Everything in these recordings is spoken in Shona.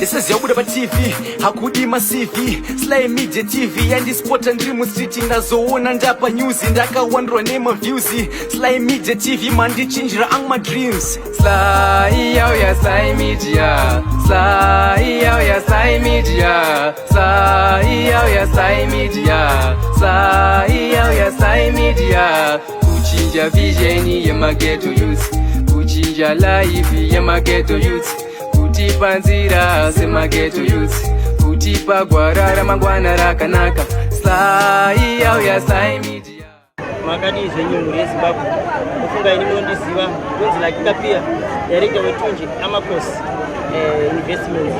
This is Yabuda TV, Hakudi Masivi, Sly Media TV, and this sport and dream streeting as own and up a news in Daka wonder name of Vusi. Sly Media TV, man, they change my dreams. Sly, oh yeah, Sly Media. Sly, oh yeah, Sly Media. Sly, oh yeah, Sly Media. Sly, oh yeah, Sly Media. Kuchinja vision ya mageto youth. Kuchinja life ya mageto youth. Kutipa nzira sema geto youth. Kutipa gwarara mangwana rakanaka. Sly, oh yeah, Sly Media. Makadi zenyu muri Zimbabwe kufunga ini mundiziva kunzi lakika pia director wetunje Amakos investments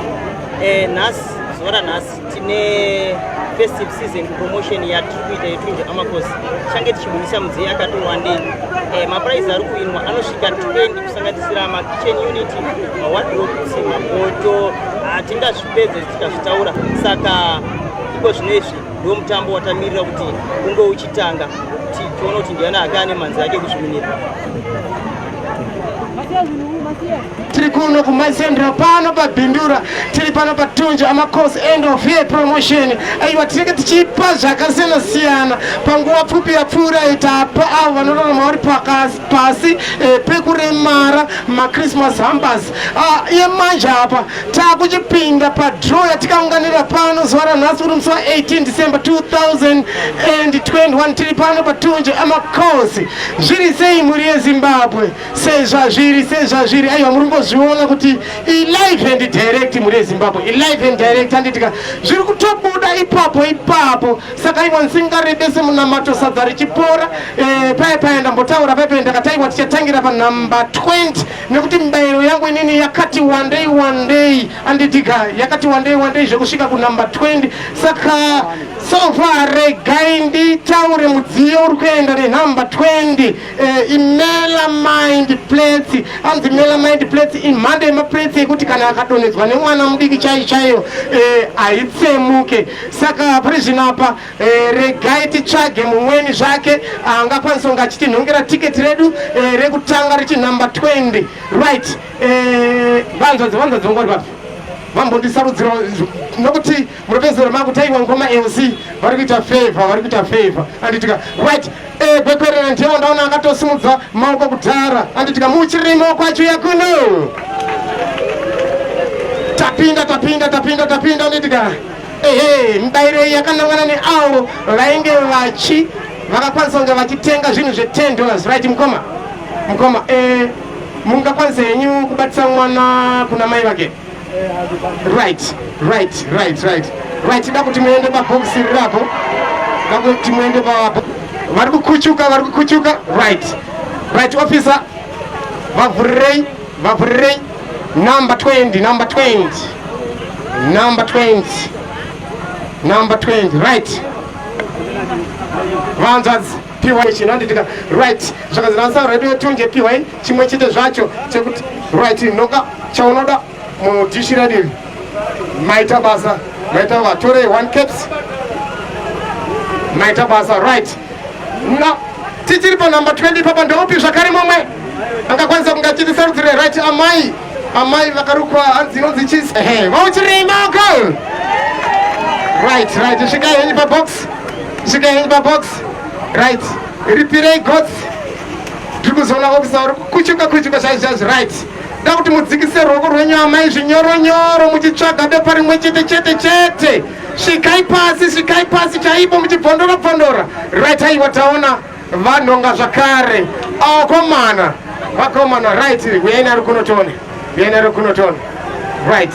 nas zora nas tine festive season promotion ya tukuita yetunje Amakos change tichibudisa mudziyi akato one day maprize ari kuinwa anosvika 20 kusanganisira ma kitchen unit, ma wardrobe, mapoto atingazvipedze tikazvitaura. Saka iko zvinezvi ndo mutambo watamirira kuti unge uchitanga kuti tione kuti ndiani akane manzi ake kuzviminira. Tiri kuno kumasendera pano pabhindura, tiri pano patunja Amakos end of year promotion. Aiwa tinenge tichipa zvakasiyana siyana panguva pfupi yapfuura itapa avo vanorarama vari pasi pekuremara ma-Christmas hampers. Iye manje apa takuchipinda padraw yatikaunganira pano zuva ranhasi uri musi wa18 December 2021. Tiri pano patunja Amakos. Zviri sei muri yeZimbabwe? Sezvazviri aiwa muri ngozviona kuti live and direct muri yeZimbabwe, live and direct anditika zviri kutobuda ipapo. Saka iwa nsingarebese munamato sadza richipora paenda mbotaura paipa ndakataiwa tichatangira panumber 20 nekuti mibayiro yangu inini yakati one day anditika yakati one day zvekusvika kunumber 20. Saka so far regai nditaure mudziyo uri kuenda nenumber 20 imela mind plates. Anzi mela mind plates imhando yemaplates ekuti kana akadonhedzwa nemwana mudiki chaiyo haitsemuke. Saka pari zvinapa regai titsvage mumweni zvake angakwanisa kunge achitinhongera tiketi redu rekutanga richi number 20. Right, vanzodzi ngori papi vambondisarudzira nokuti muropezero makutaiwa ngoma LC vari kuita favor anditika right. Bekwerera ndiyo ndaona akatosimudza maoko kudhara anditika muchirimo kwacho yakuno tapinda anditika mibayiro yakanangana neavo vainge vakakwanisa kunge vachitenga zvinhu $10. Right mukoma mungakwanisa henyu kubatisa mwana kuna mai vake? Right. Da kuti muende pabhokisi rirapo, vari kukuchuka. Right officer, vavhurirei number 20. Right, vanzadzi piwa chinanditika right zvakazanasa radio tunje piwa chimwe chete zvacho chekuti right noka chaunoda mudishi radivi maita basa vatore 1 caps maita basa. Right, na tichiri pa number 20 papa ndoupi zvakare momwe angakwanisa kunge achitisarudzire? Right, amai vakarukwa hanzinonzi chisi vauchirimako. Right, svikai henyu pabox. Right, ripirei gods. Tiri kuzoona ofisa uri kukuchuka zvaizvazvi. Right, da kuti mudzikise ruoko rwenyu amai zvinyoronyoro muchitsvaga bepa rimwe chete. Svikai pasi chaipo muchibvondora. Right, aiwa taona vanhonga zvakare vakomana. Right, uyai nari kunotoni. Right,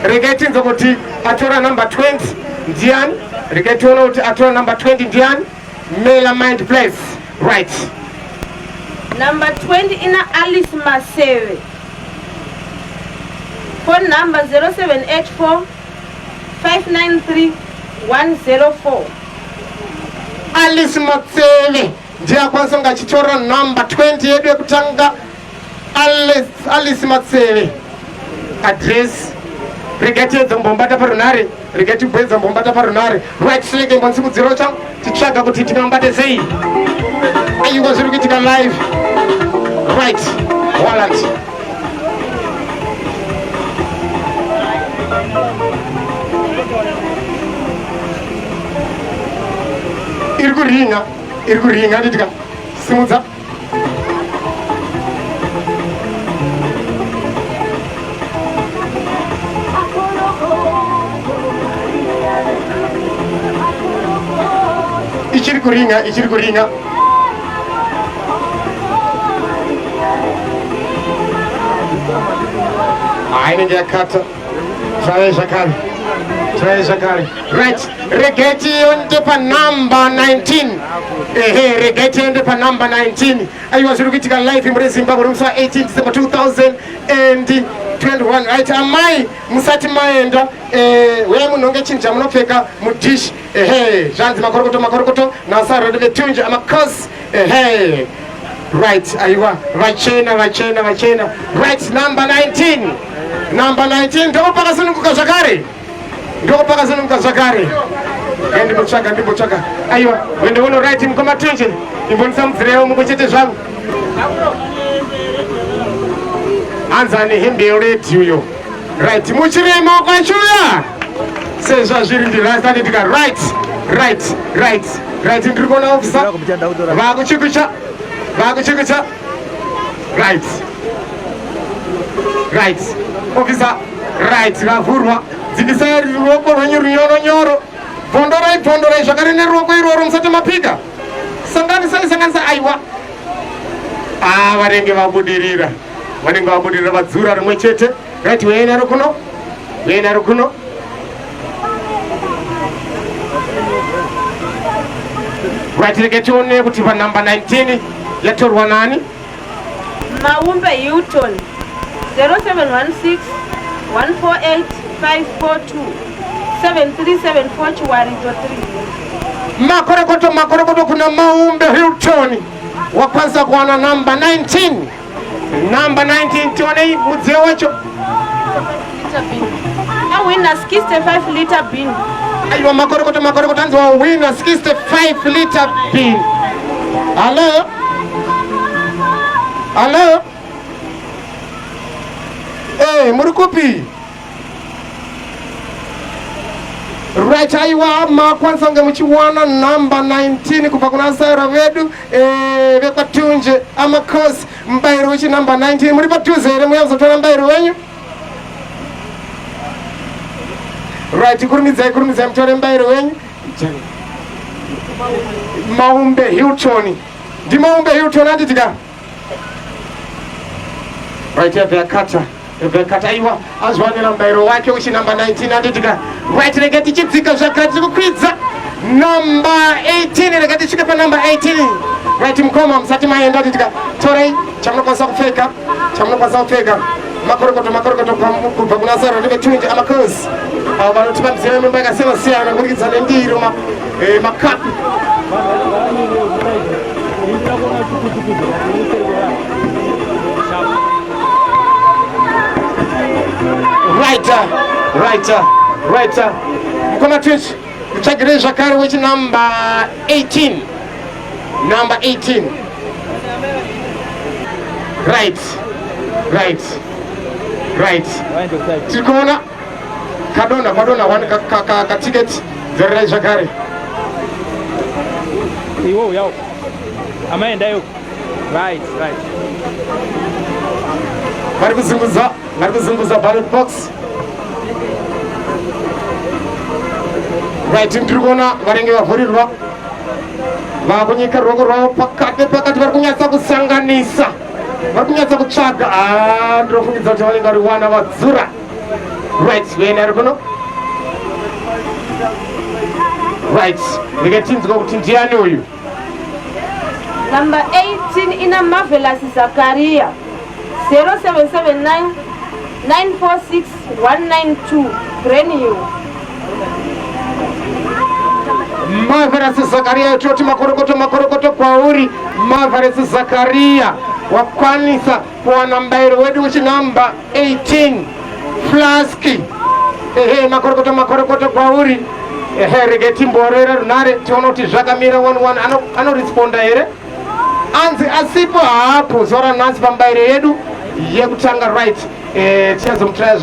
regai tinzo kuti atora number 20 ndiani. Regai tiona kuti atora number 20 ndiani. Mela mind place. Right, number 20 ina Alice Maseve. Phone number 0784 593 104. Alice Maseve ndiye akwanisa kunge achitora number 20 yedu yekutanga. Alice Maseve. Address regatedza mbombata parunare. Right, sileke mbonsimudziro changu titsvaga kuti tingambate sei. Aiwa zviri kuitika live. Right, Wallet. kuringa nditika simudza ichiri kuringa inenge yakata try zvakare right regeti yonde panumber 19 regeti yonde panumber 19 aiwa zviri kuitika live muri Zimbabwe musi wa18 December 2021 right amai musati maenda uye munhonge chinhu chamunopfeka mudish zvanzi makorokoto nasara vetunje amakosi right aiwa vachena right number 19 ndokupakasununguka zvakare ndimbotsvaga aiwa wende uno right mukomatunje imbonisa mudzirewo mukuchete zvangu anzane hembe yeredhiyo right muchirema kwachuya sezvazviri ndirasandidika right ndiri kuona ofisa vakuchikucha right ofisa right ravhurwa dzikisai ruoko rwenyu runyoronyoro bvondorai zvakare neruoko iroro musati mapika sanganisa aiwa vanenge vabudirira vadzura rimwe chete right weyenaro kuno right rege tione kuti panumber 19 yatorwa nani Maumbe Hilton 0716 148 542 7374 Chiwarizo 3 makorokoto kuna Maumbe Hilton wakwanza kuwana number 19 tione mudziyo wacho winners 65 liter bin aiwa makorokoto anzi wa winners 65 liter bin Hello? Muri kupi? Right, aiwa makwanza unge muchiwana number 19 kubva kuna saira vedu vekwatunje amakosi mubairo wechi number 19 muri padhuze here muyazotora mubairo wenyu right kurumidzai mutore mubairo wenyu Maumbe Hilton ndimaumbe Hilton anditika right yakata aiwa azwanira mubairo wake uchi number 19 anditika right rege tichidzika zvakati kukwidza number 18 rege tichike pa number 18 right mukoma musati maenda anditika torai chamunokwanisa kupfeka makorokoto kubva kuna sara nevetunje amakosi avo vanotipa midziyo yemimba yakasiyana-siyana kuburikidza nendiro makapu right mukoma twinji mutsvagirei zvakare wechi number 18 right tiri kuona kadona katiketi dzorerai zvakare iwo yao amaendayo right vari kuzungudza ballot box right ndiri kuona vanenge vavhurirwa vakunyika ruoko rwavo pakati vari kunyatsa kusanganisa vari kunyatsa kutsvaga ndinofungidza kuti vanenge vari wana vadzura right vena ari kuno right ndike tinzwa kuti ndiani uyu number 18 ina Marvelous Zakaria 0779 946 192 brand new Marvelous Zakaria toti makorokoto kwauri Marvelous Zakaria wakwanisa kuwana mubairo wedu uchi number 18 flaski makorokoto kwauri rege timborere runare tiona kuti zvakamira 1-1 anoresponda here anzi asipo hapo zora nansi pambairo yedu yekutanga right tichazomutaya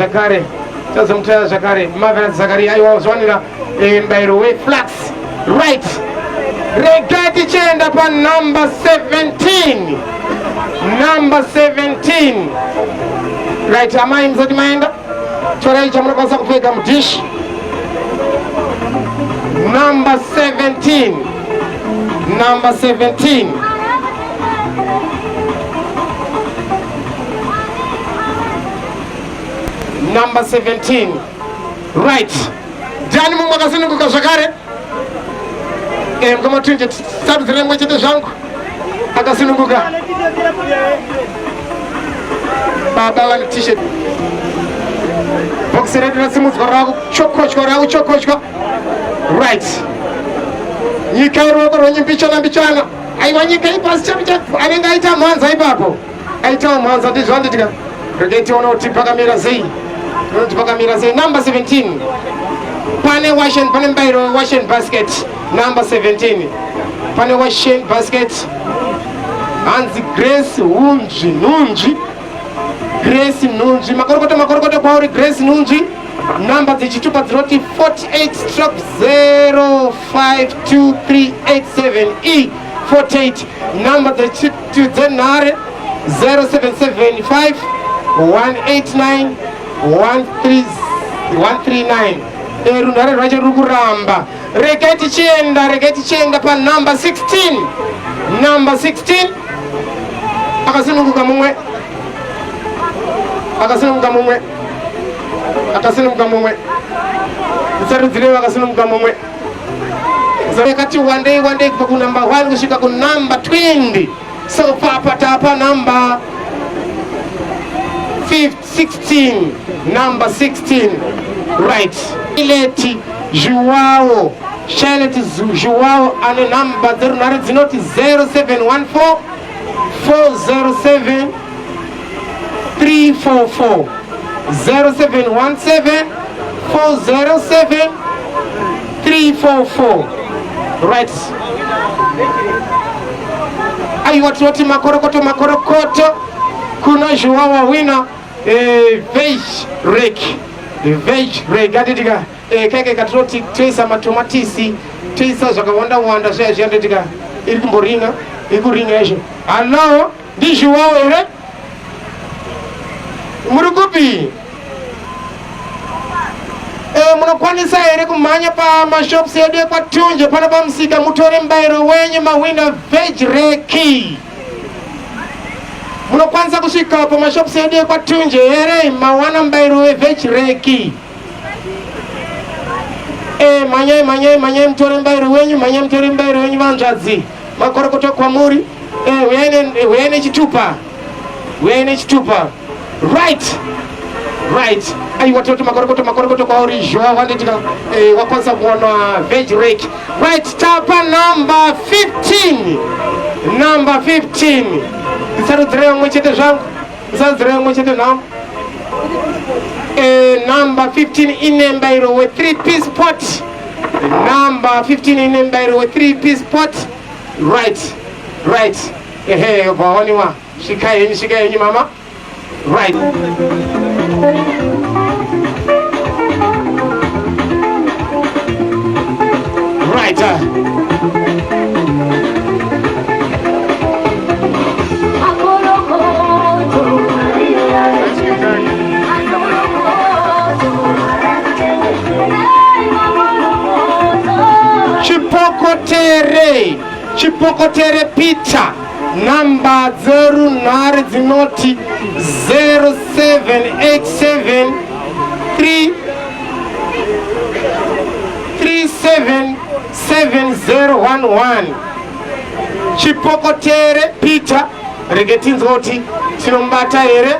zvakare Marvelous Zakaria aiwa zvanira mubairo weflax right regati chenda pa number 17. Number 17. Right, amai mzodi maenda chora icha mnakwanza kupeka mdishi. Number 17. Number 17. Number 17. Right. Jani mungu akasini kukashakare. Kama tunje sabu zile mwechete zangu. Akasini kuka. Baba wani t-shirt. Boxer ready na simu zikoragu. Choko. Right. Nyikairu wako wenye mbichana. Aiwa nyikai pasi chabicha. Aninga ita mwanza hipapo. Aita mwanza tijwandi tika. Regeti ono tipaka mirazei. Number 17. Pane mbairo washen basket. Number 17. Pane washen basket. Anzi Grace Nunji. Grace Nunji. Makorokoto kwa uri Grace Nunji. Number zichitupa 48-052387 E48. Number zichitupa 0775 189 139. Runare raja rukuramba. Regeti chenda pa number 16. Number 16. Akasinunguka mumwe. Zarizirewa akasinunguka mumwe. Kati one day kwa number 1 kushika ku number 20. So papa number 16. Number 16. Right. Ileti Joao. Charlotte Joao and the number is not 0714 407 344. 0717 407 344. Right. Ayi watu wote makorokoto. Kuna Joao wina Veg Rake. Gadidiga keke katroti tesa matomatisi tesa zakawanda zviyanditika iri kumboringa esho. Hello, ndi Joao ere muri kupi? Munokwanisa ere kumhanya pa mashops edu ekwatunje pana pamusika mutore mbairo wenyu mawina Veg Rake. Munokwanisa kusvika pa mashops edu ekwatunje ere mawana mbairo we Veg Rake. Manyai mtore mbairo wenyu vanzvadzi makorokoto kwa muri uyene chitupa. Right. Ayi watoto makorokoto kwa uri Joao wanditika wakwanza kuona Veg Rake. Right, tapa number 15. Number 15. Ndisarudzirewa mwechete zvangu. Namu. Number 15 ine mbairo we 3-piece pot. Number 15 ine mbairo we 3-piece pot. Right. Vaoniwa. Shikai mama. Right. Chipokotere pita number 0 zinoti 0787 377011. Chipokotere pita regetinzoti sinombata ere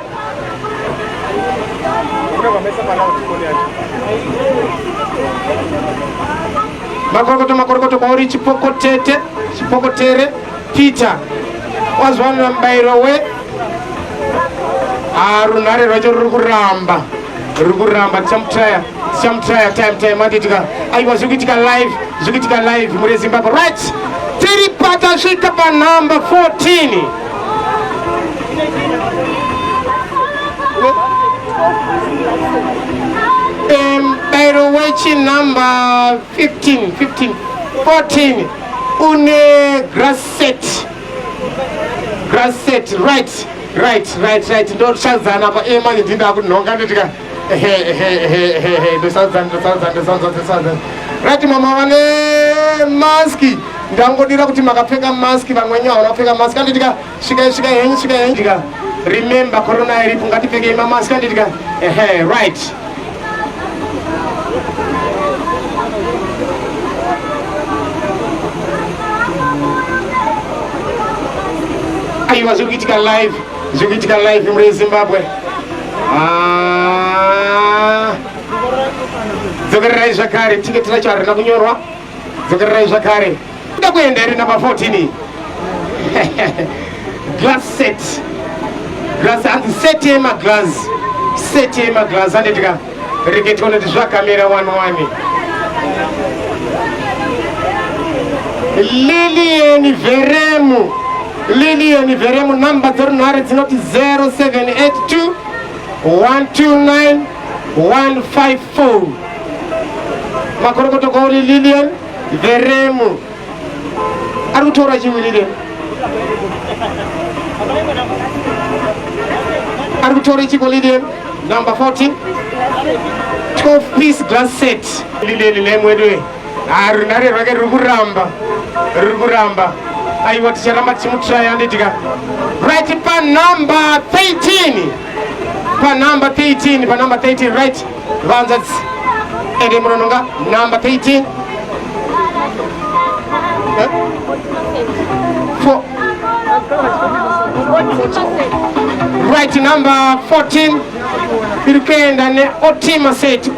makorokoto kwa uri chipokotere pita wazwana mbairo we runare rwacho rukuramba chamtraya time atitika aiwa zvikuitika live muri Zimbabwe. Right, tiri pata svika pa number 14. Mbairo wechi number 14. une grass set right ndoshazana apa emanje ndinda kunhonga nditika ndosazana right mama vane maski ndangodira kuti makapfeka maski vamwenye havana kupfeka maski anditika svika henyu ndika remember corona iripo ngatipfekei mamaski anditika right aiwa zviri kuitika live muri Zimbabwe. Dzokererai zvakare, tiketi racho harina kunyorwa. Dzokererai zvakare. Kuda kuenda iri number 14. Glass set. Glass and set glass anditika reketona kuti zvakamera 1-1. Lilian Veremu number 0 dzinoti 0782 129 154. Makorokoto kwauri Lilian Veremu. Ari kutora chiwi Lilian? Ari kutora chiko Lilian? Number 14 12 piece glass set. Lilian lemwedu runare rwake ruri kuramba aiwa ticharamba tichimutry anditika right pa number 13 right vanzatsi ende munononga number 13 right number 14 iri kuenda neotima set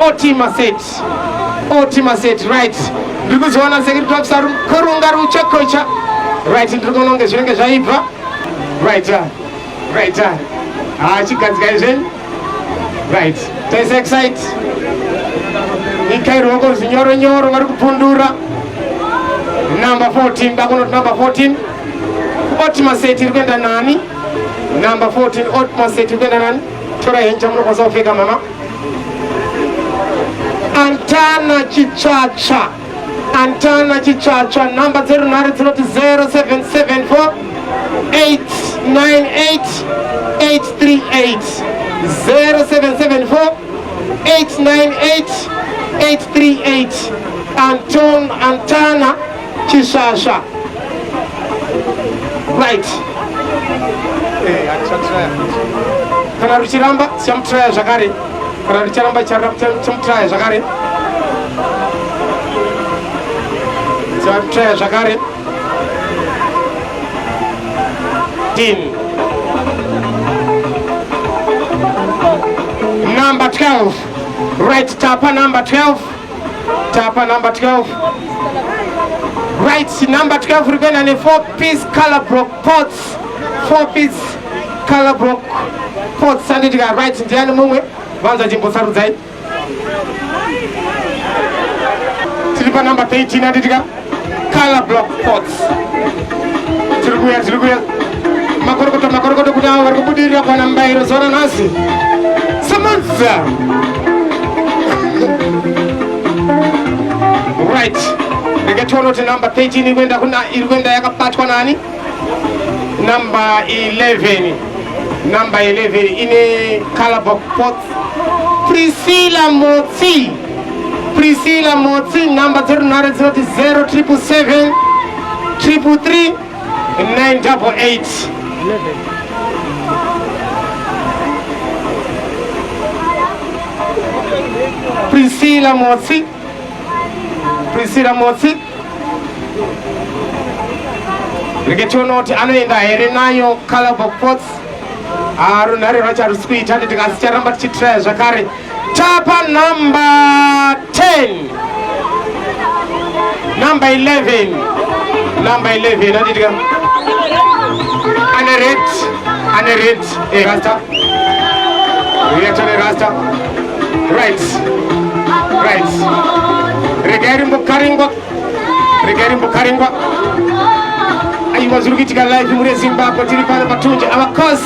right ndiri kuzoona sekiri twakusa kurunga ruchakocha right ndiri kunonge zvinenge zvaibva right chigadzika izveni right taisa excite ikai ruoko ruzvinyoronyoro vari kupundura number 14 bakunoti number 14 otima set iri kuenda nani number 14 otima set iri kuenda nani tora henyu chamunokwanisa kupfeka mama Antana Chichacha number 0 dzinoti 0774 898 838 0774 898 838 Antana Chichacha right kana ruchiramba chamutraya zvakare kana ruchiramba chamutraya zvakare chamutraya zvakare number 12 right tapa number 12 right number 12 rikuenda ne 4 piece color block pots anditika right ndiani mumwe vanza chimbosarudzai tiri pa number 13 anditika color block pots tiri kuya makorokoto kuti avo vari kubudirira pana mubayiro zona nhasi Samantha right reketiona kuti number 13 iri kuenda yakabatwa nani number 11 ine color block pots Priscilla Motsi number 0 dzinoti 0777 333 988 Priscilla Motsi reketiona kuti anoenda here nayo color block pots runhare rwacho harisi kuita nditika asi charamba tichitraya zvakare tapa number 10 number 11 anditika ane red rasta rasta right regai rimbokaringwa aiwa zviri kuitika live muri Zimbabwe tiri pano patunje our course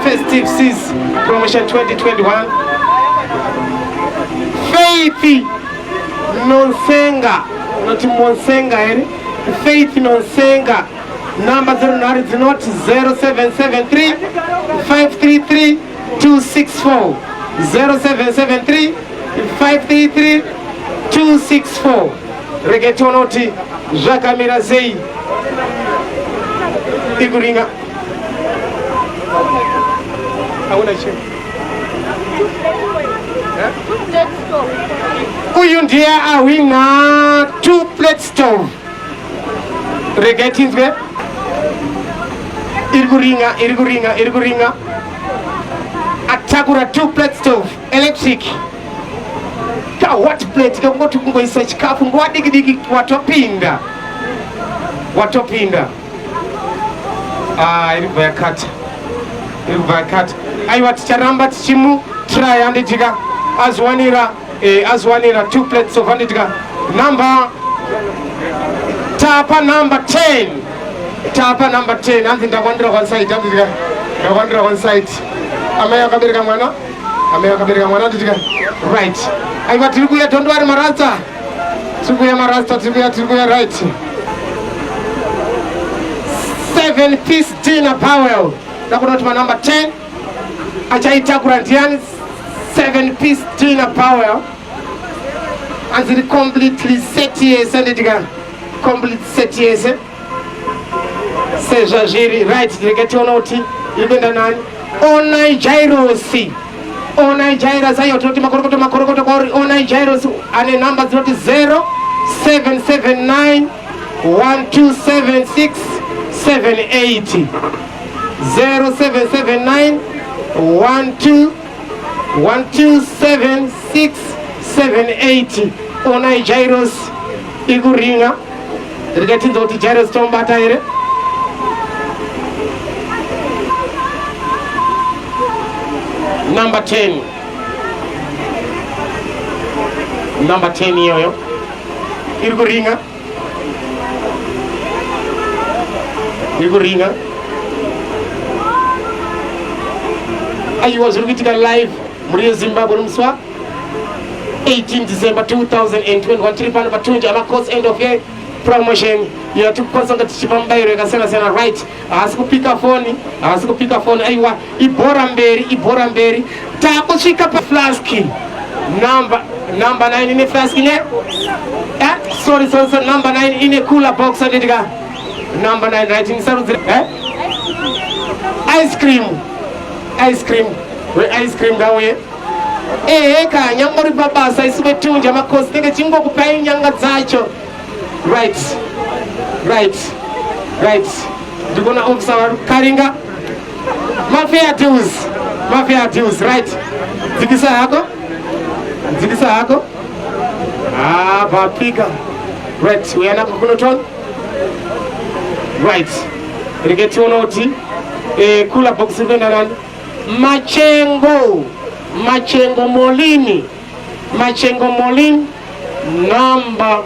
festive season promotion 2021 Faith Nonsenga, not Monsenga, Faith Nonsenga. Number 0773 533 264. 0773 533 264. Reggaetonoti Jacques Mirazei Iguringa. Huyu ndiye awina 2 plate stove. Reggaetonwe Irguringa Atagura 2 plate stove electric. Ka what plate ka ngoto kungoisa chikafu ngwadigi watopinda irivayakata aiwa ticharamba tichimu try anditika azwanira 2 plates of anditika number tapa number 10 anzi ndawandira one side amaya akabereka mwana anditika right aiwa tirikuya tondwari marasta tirikuya right 7-piece dinner Powell. Nakunoti number 10. Achaita Kurantian 7-piece dinner Powell. And the completely set years and it complete set years. Seja Jiri right to get on OT. You been the Onai Gyrosi. Onai Gyros ayo toti makorokoto Onai Gyros and the number 0779 1276 780 0779 1276 780. Onai Gyros Iguringa. Getting the Gyros tombata here. Number 10 yoyo Iguringa. I was looking at live Muria Zimbabwe Mswa 18 December 2021 Tripana Batunja Amakos end of year promotion. You have to concentrate Chipambairo Kasena right. Askupika phone aiwa Iboramberi Tako Chika Flasky number 9 in a flasky sorry number 9 in a cooler box and number 9 right in ice cream that way ka nyangori baba sa isubetunja makosi teke chingo kupai nyanga zacho right ndikona officer Karinga mafia dues right dzikisa hako vapiga right uyana kunoton right regetionoti kula box vendaran Machengo Molini number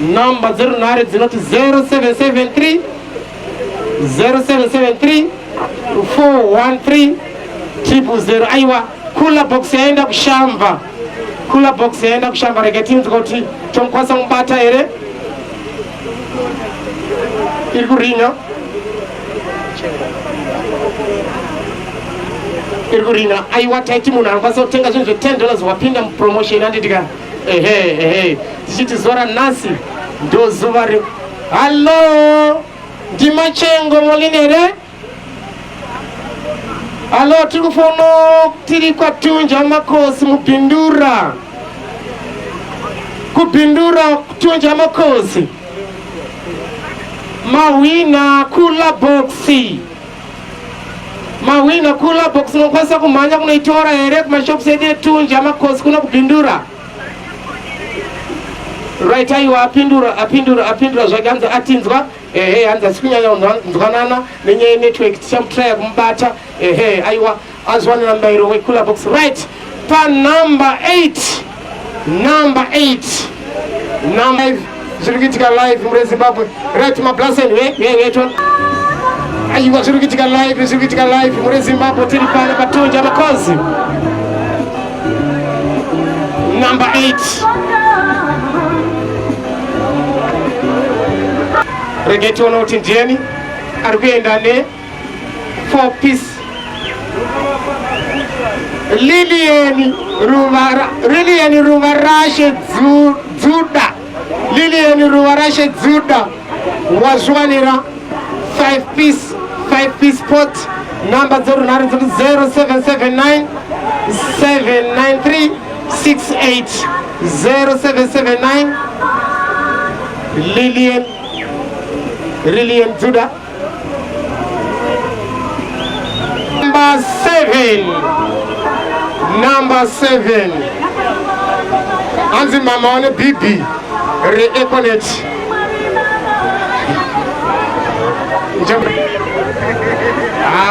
0773 413 000. Aiwa kula box yaenda kushamba regetini zikoti chomkwasa mbata ere Irguringa aiwa taiti muna ankwasa utenga zvinhu $10 wapinda promotion anditika tichiti zora nasi ndo zuva re hallo ndimachengo molinere hallo tirikufono tiri kwatunja makosi kubindura kutunja makosi mawina kula boxi nokwasa kumhanya kunoitora here kumashops edu etunja makosi kuna kubindura right aiwa apindura zvakanza atinzwa hanza sikunyanya nzwanana nenyaya network tichamutraya kumubata aiwa azwanira mubairo wekula box right pa number 8 zviri kuitika live muri Zimbabwe right mablasen weton aiwa zviri kuitika live muri Zimbabwe tiri pano patunja makosi number 8 Rege tione kuti ndieni ari kuenda ne 4 piece Lilian Ruvarashe Dzuda. Lilian Ruvarashe Dzuda wazwanira 5 piece pot. Number 0779 793 68 0779 Lilian Dzuda. Number 7 Anzi mama one bibi re-econet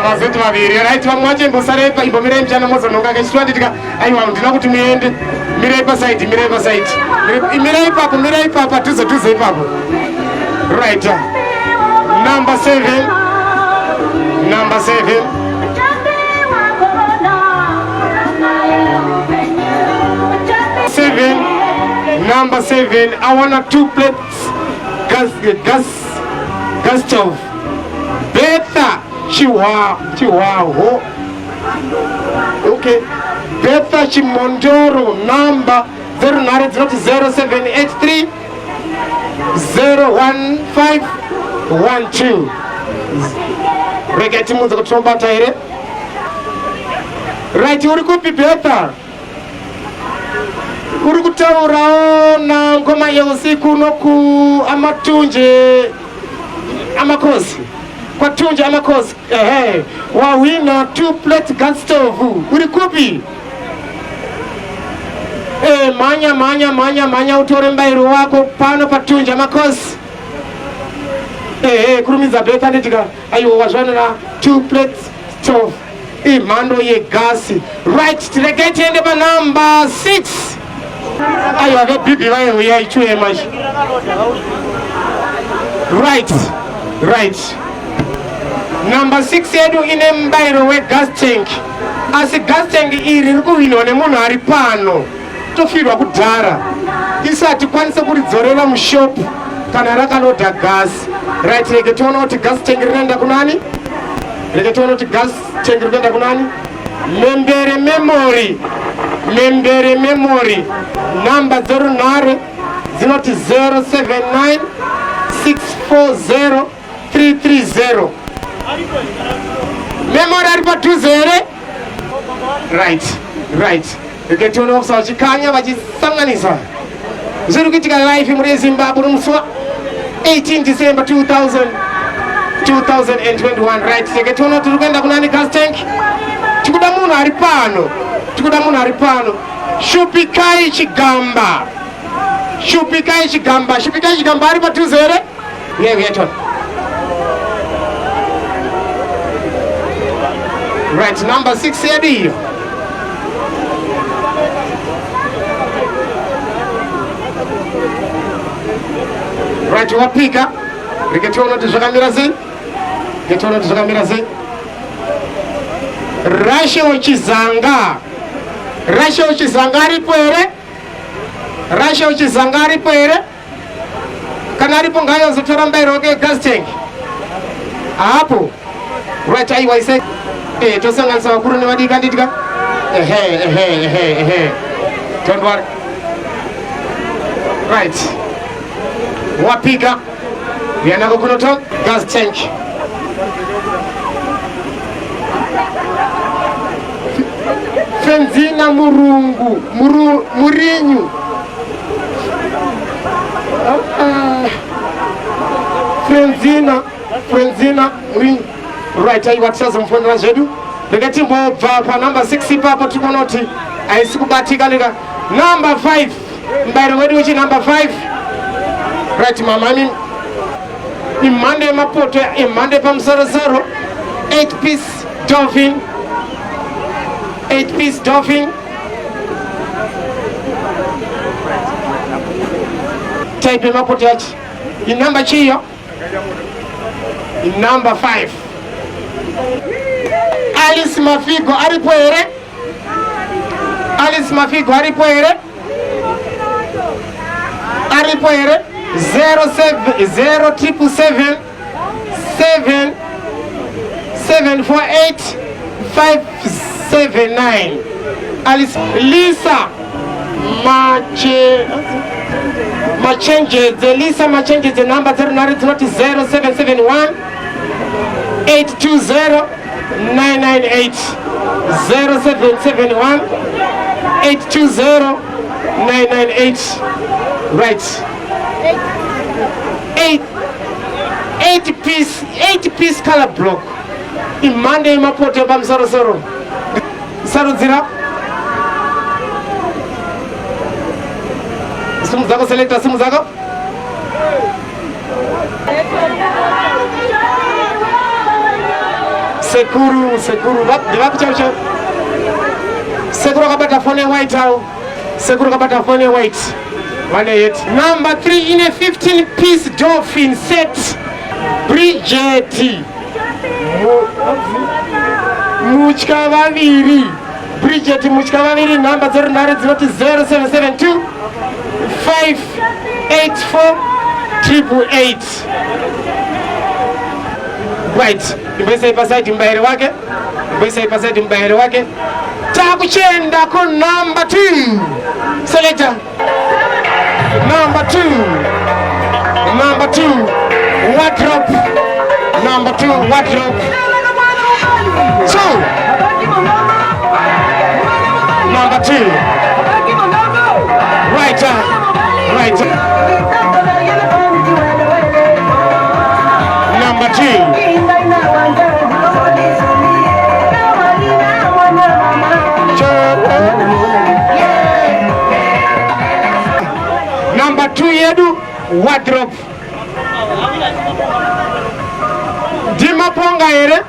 vazoti vaviri right vamwe vacho imbosarei imbomirei mchana mozononga kechitwa nditika aiwa ndina kuti muende mirei pasaidi mirei ipapo padhuze ipapo right. Number 7 Number 7, I want 2 plates gas stove. Betha Chihuahua. Okay. Betha Chimondoro. Number 0783 01512. Regeti munza kutombata here. Right, uri kupi Betha? Uri kutaurawo na ngoma yeusiku noku amatunje amakosi kwa tunje amakosi wawina 2 plate gas stove. Uri kupi? Manya utore mbairo wako pano patunje amakosi. Kurumiza Betha nditika ayo wazvanira 2 plate stove mhando yegasi. Right, tiregeti ende pa number 6. Ayo ave bibi vayo yaichuye mashi. Right. Number 6 yedu ine mbairo we gas tank. Asi gas tank iri rikuhinwa nemunhu ari pano. Tofirwa kudhara. Isati kwanisa kuridzorera mushopu kana rakanoda gas. Right, rege tiona kuti gas tank rinoenda kunani? Membere memory. Number 09 zinoti 079 640 330. Memory ari padhuze here? Right. Rege tiona ofisa vachikanya vachisanganisa. Zviri kuitika live muri Zimbabwe nomusi wa 18 December 2021. Right, rege tiona tiri kuenda kunani gas tank. Tikuda munhu ari pano. Shupikai Chigamba ari padhuze here? Yeton. Right, number 6 yedu. Right, wapika. Rege tiona kuti zvakamira sei? Rasho Chizanga aripo here? Kana aripo ngayo zotora mbairo wake gas tank. Apo. Right, aiwa ise. Tosanganisa vakuru nevadiki nditika. Don't worry. Right. Wapika. Yanako kunoto gas tank. Frenzina Murinyu. Frenzina Murinyu. Right, aiwa tisazomufondera zvedu. Reketi mbobva pa number 6 ipapo tikonoti aisi kubatika nika. Number 5. Mbairo wedu uchi number 5. Right, mamani. Imhando yemapoto, imhando pamusoro-soro. 8 piece dolphin. Type yemapoto yachi. Inamba chiyo. Number 5. Alice Mafigo aripo here? 0774748 Alice Lisa Lisa Machenje, the number 0771 820 998 0771 820 998. Right. 8 piece color block. In Monday mapoto bam zero zero. Simu zako selector, simu zako. Sekuru bak chao. Sekuru kabata phone white how. Sekuru kabata phone white. 188. Number 3 in a 15-piece dolphin set. Bridget Muchkavaviri. Bridget Muchkavaviri, number 0772 584 888. Right. Mbese ipasite mbahere wake. Takuchenda ku number 2. Selector. Number 2, wardrobe. Number 2, wardrobe. 2. Number 2. Right. Number 2. Number 2 yedu wardrobe. Dima ponga ere.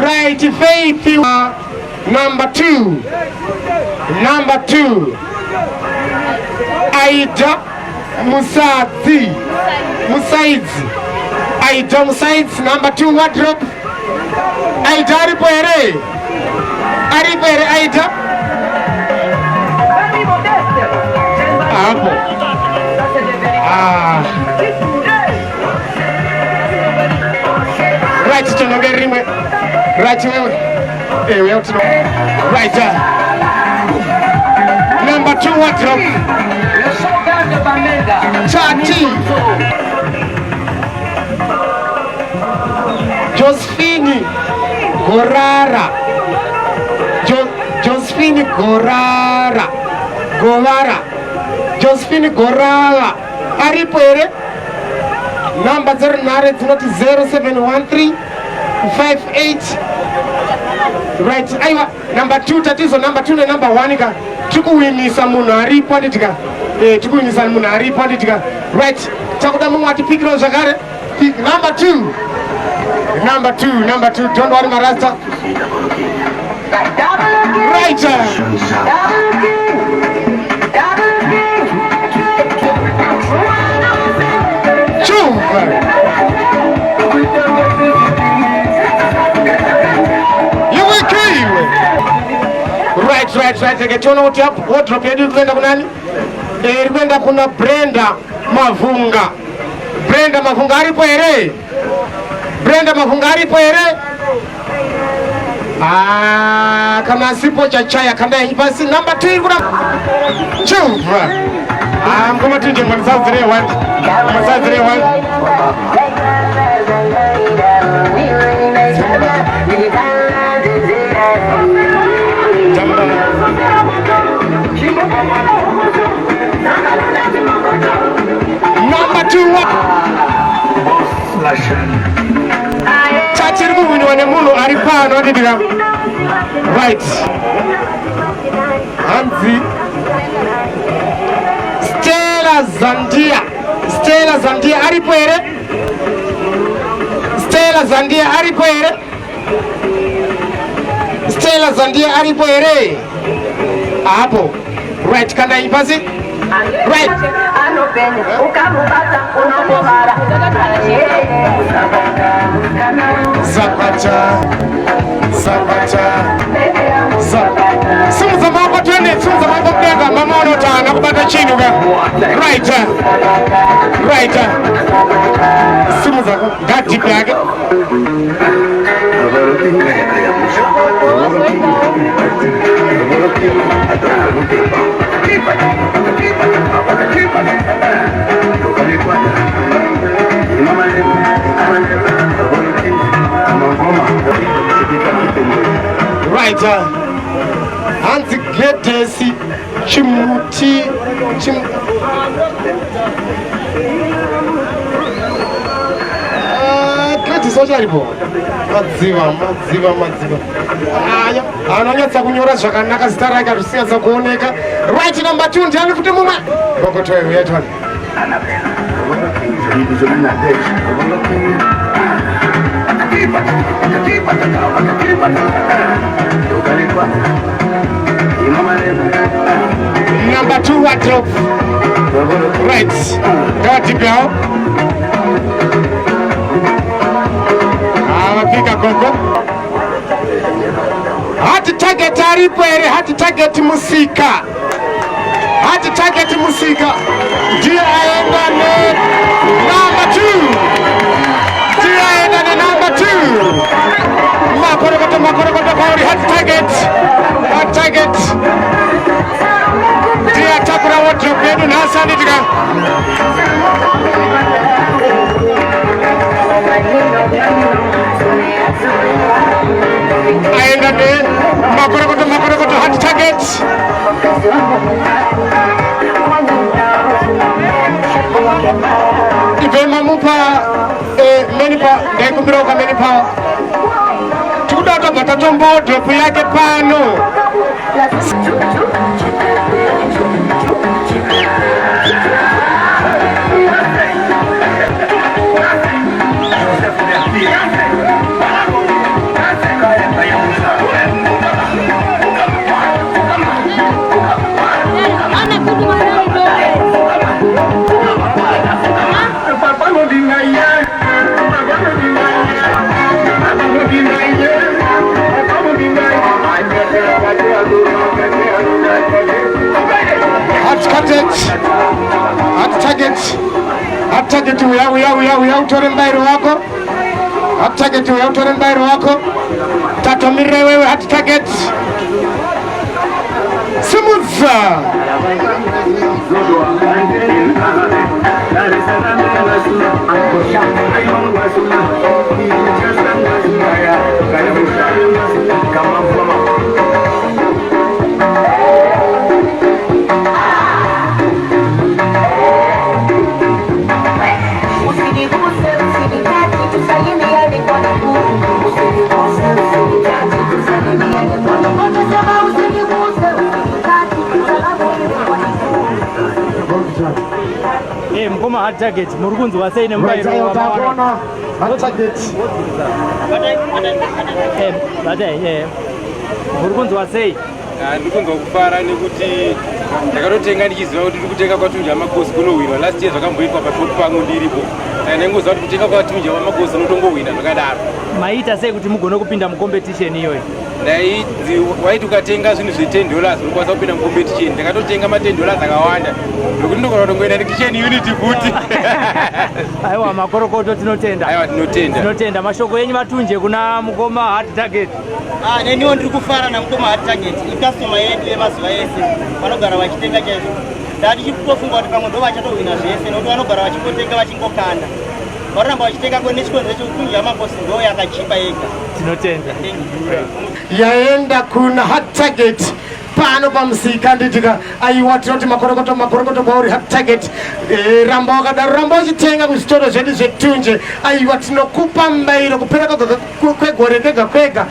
Right faith. Number 2. Aida Musaidzi. Aida Musaidzi, number 2 wardrobe. Aida aripere Aida. Hapo. Right, tunaongelea right wewe. Wewe tuno. Right. Number 2 wardrobe. Chati. Josephine Gorara. Josephine Gorara. Aripere. Number 0713 58. Right. Aiwa. Number 2 tatizo. Number 2 na number 1 ka. Tukuwinisa munari panditika. Tukuwinisa munari panditika. Right. Chakuda mungu atipikiro zakare. Number 2. Number 2. Don't worry, Marasta. Right. You will kill. Right. Tuona wote hapo. Wardrobe yetu kwenda kuna nani? Kwenda kuna Brenda Mavunga aripo ere. Kama sipo chachaya kanda basi number 2 kuna chupa. Kama tunje mwanzazire one. Number 2 what? Chachirimu wini wanemuno aripano wadidira. Right. Hanzi. Stella Zandia aripo ere. Stella Zandia aripo ere. Hapo. Right, kanda ipasi. Right. Zapata. Sumu za mambo twende, sumu za mambo mdenga, mama unotana. chinuka right simu zako ngadipi yake right hanzi gedesi chimuti socharipo madziva aya anonyatsa kunyora zvakanaka zita rake risingatsa kuoneka right number 2 ndiani kuti mumwe gogotoyo yetoni number 2 wardrobe right gawatibao avapika gogo hati target aripo ere hati target musika ndiye aenda ne number 2 makorokoto pauri hati target ndiye atakura wardrobe yedu nasanditika aenda ne makorokoto hati target ivema mupa menipa ndaikumbirauka menipa tikudata batatombo dropu yake pano target uya utore mbairo wako target uya utore mbairo wako tatomire wewe hati target simuza mkoma hard target murukunzi waseine mbairo utaona hard target murukunzi wasei ndikunzwa kufara nekuti ndakatotenga ndichiziva kuti ndikutenga kwatunja makosi kunowinwa last year zvakamboitwa patop pangu ndiripo saka ndaingoziva kuti kutenga kwatunja wamakosi unotombowina zvakadaro maita sei kuti mugone kupinda mucompetition iyoyo ndainzi waiti ukatenga zvinhu zve$10 unokwanisa kupinda mucompetition ndakatotenga ma$10 akawanda nokuti ndogona kutongoenda nekitchen unity futi aiwa makorokoto tinotenda aiwa tinotenda mashoko enyu matunje kuna mukoma hard target neniwo ndiri kufara namukoma hard target ikastoma yedu yemazuva ese vanogara vachitenga chaizvo ndatichitofunga kuti pamwe ndo vachatowina zvese nokuti vanogara vachingotenga vachingokanda varamba vachitenga nechikonzero chekutunja yamakosi ndo yakachipa yega tinotenda yaenda kuna hard target pano pamusika nditika aiwa tinoti makorokoto kwauri hard target ramba wakadaro ramba uchitenga kuzvitoro zvedu zvetunje aiwa tinokupa mbairo kupera kwegore kwega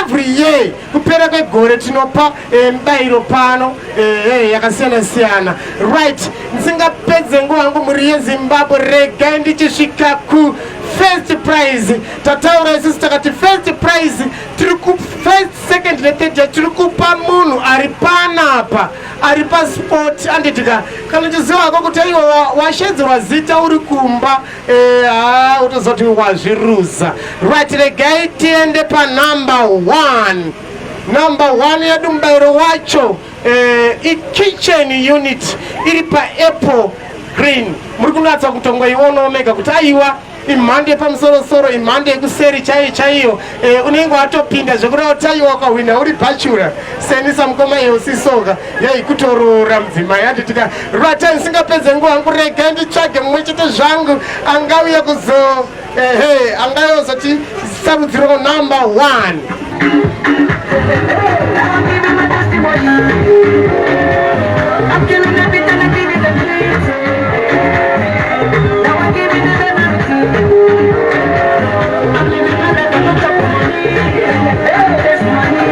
every year kupera kwegore tinopa mbairo pano yakasiyana right ndisingapedze nguva yangu muri yezimbabwe regai ndichisvika ku first prize tataura isusu takati first prize first second nethird tiri kupa munhu ari panapa ari pasport anditika kana chiziva ko kuti iwo washedzerwa zita uri kumba utozoti wazviruza right regai tiende panumber 1 yedu mubairo wacho kitchen unit iri paapple green muri kunatsa kutongoiona omega kuti aiwa imhando yepamusoro-soro imhando yekuseri chaiyo unenge watopinda zvekureva kuti aiwa wakahwina uri bachura senisa mukoma yeusisoka yaikutorora mudzimai anditika ruvatani singapedze nguva angu rega nditsvage mumwe chete zvangu angauya kuzo angayozoti sarudziro number 1. I'm killing everything I give it the place. Now I'm giving it everything. I'm living my life on top of money. There's money.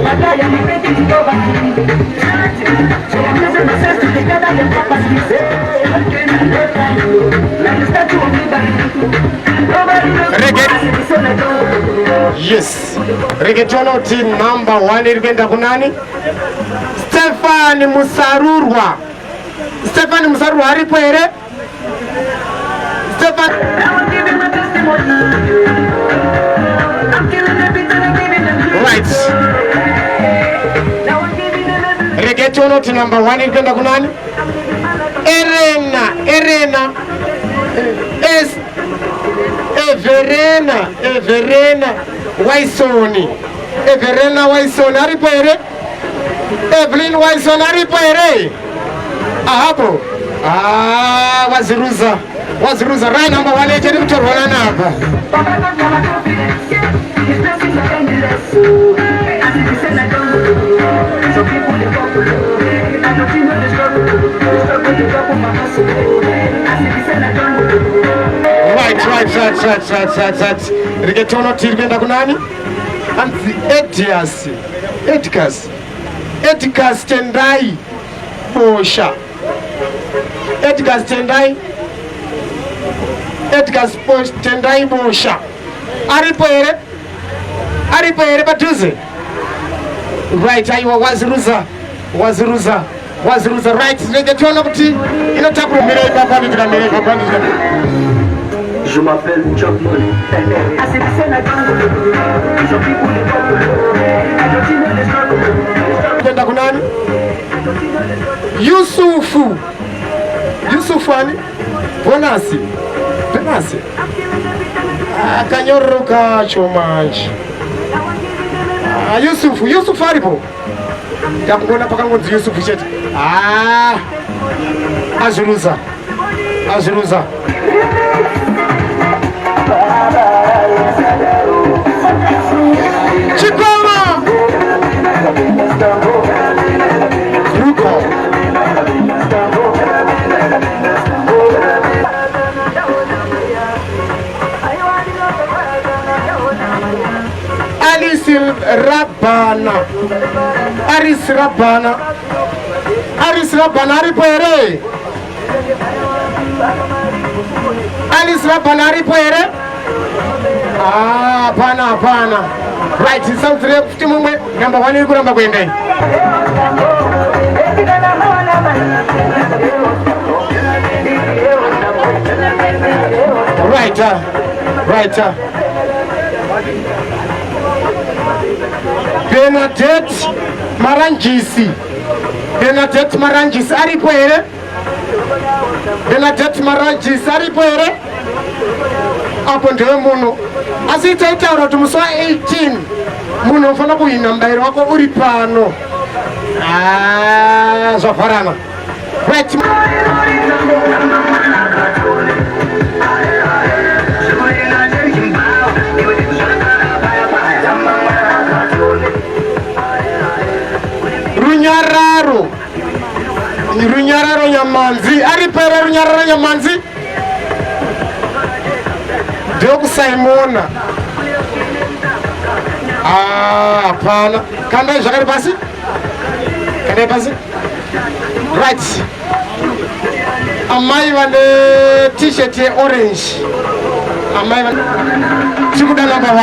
But I am ready to go back. So I'm using myself to together and purposely say, I'm getting a left hand. Like the statue of liberty. Yes, reggaeton team number 1 irikuenda kunani? Stefani Musarurwa. Stefani Musarurwa aripo here? Stefani right. Reggaeton team number 1 irikuenda kunani? Erena Everena Waisoni. Everena Waisoni aripo here? Evelyn Waisoni aripo here? Ahapo. Waziruza right number 1 echeri kutorwana napa. Right. Reggaeton tirikuenda kunani? Anzi Edgas Tendai Bosha. Edgas Tendai Bosha. Aripo here patuze. Right, aiwa waziruza right. Reggaeton kuti inotakurumira ipapandika. Je m'appelle Chop Money. Kwenda kunani? Yusufu ani? Bonasi. Akanyoroka chomanji. Yusufu aripo. Takungona pakangonzi Yusufu chete. Aziruza. Chikoma Ruko Aris Rabana aripo here? Hapana. Right, sauti kuti mumwe number 1 iri kuramba kuenda. Right. Bernadette Marangisi aripo here? Apo ndiwe munhu asi taitaura kuti musi wa18 munhu unofana kuhina mubayiro wako uri pano. Zvavharana. Right. Runyararo Nyamanzi aripere Runyararo Nyamanzi Doku Simona. Hapana. Kanda zvakari pasi? Right. Amai vane t-shirt ye orange. Amai vane chikuda number 1.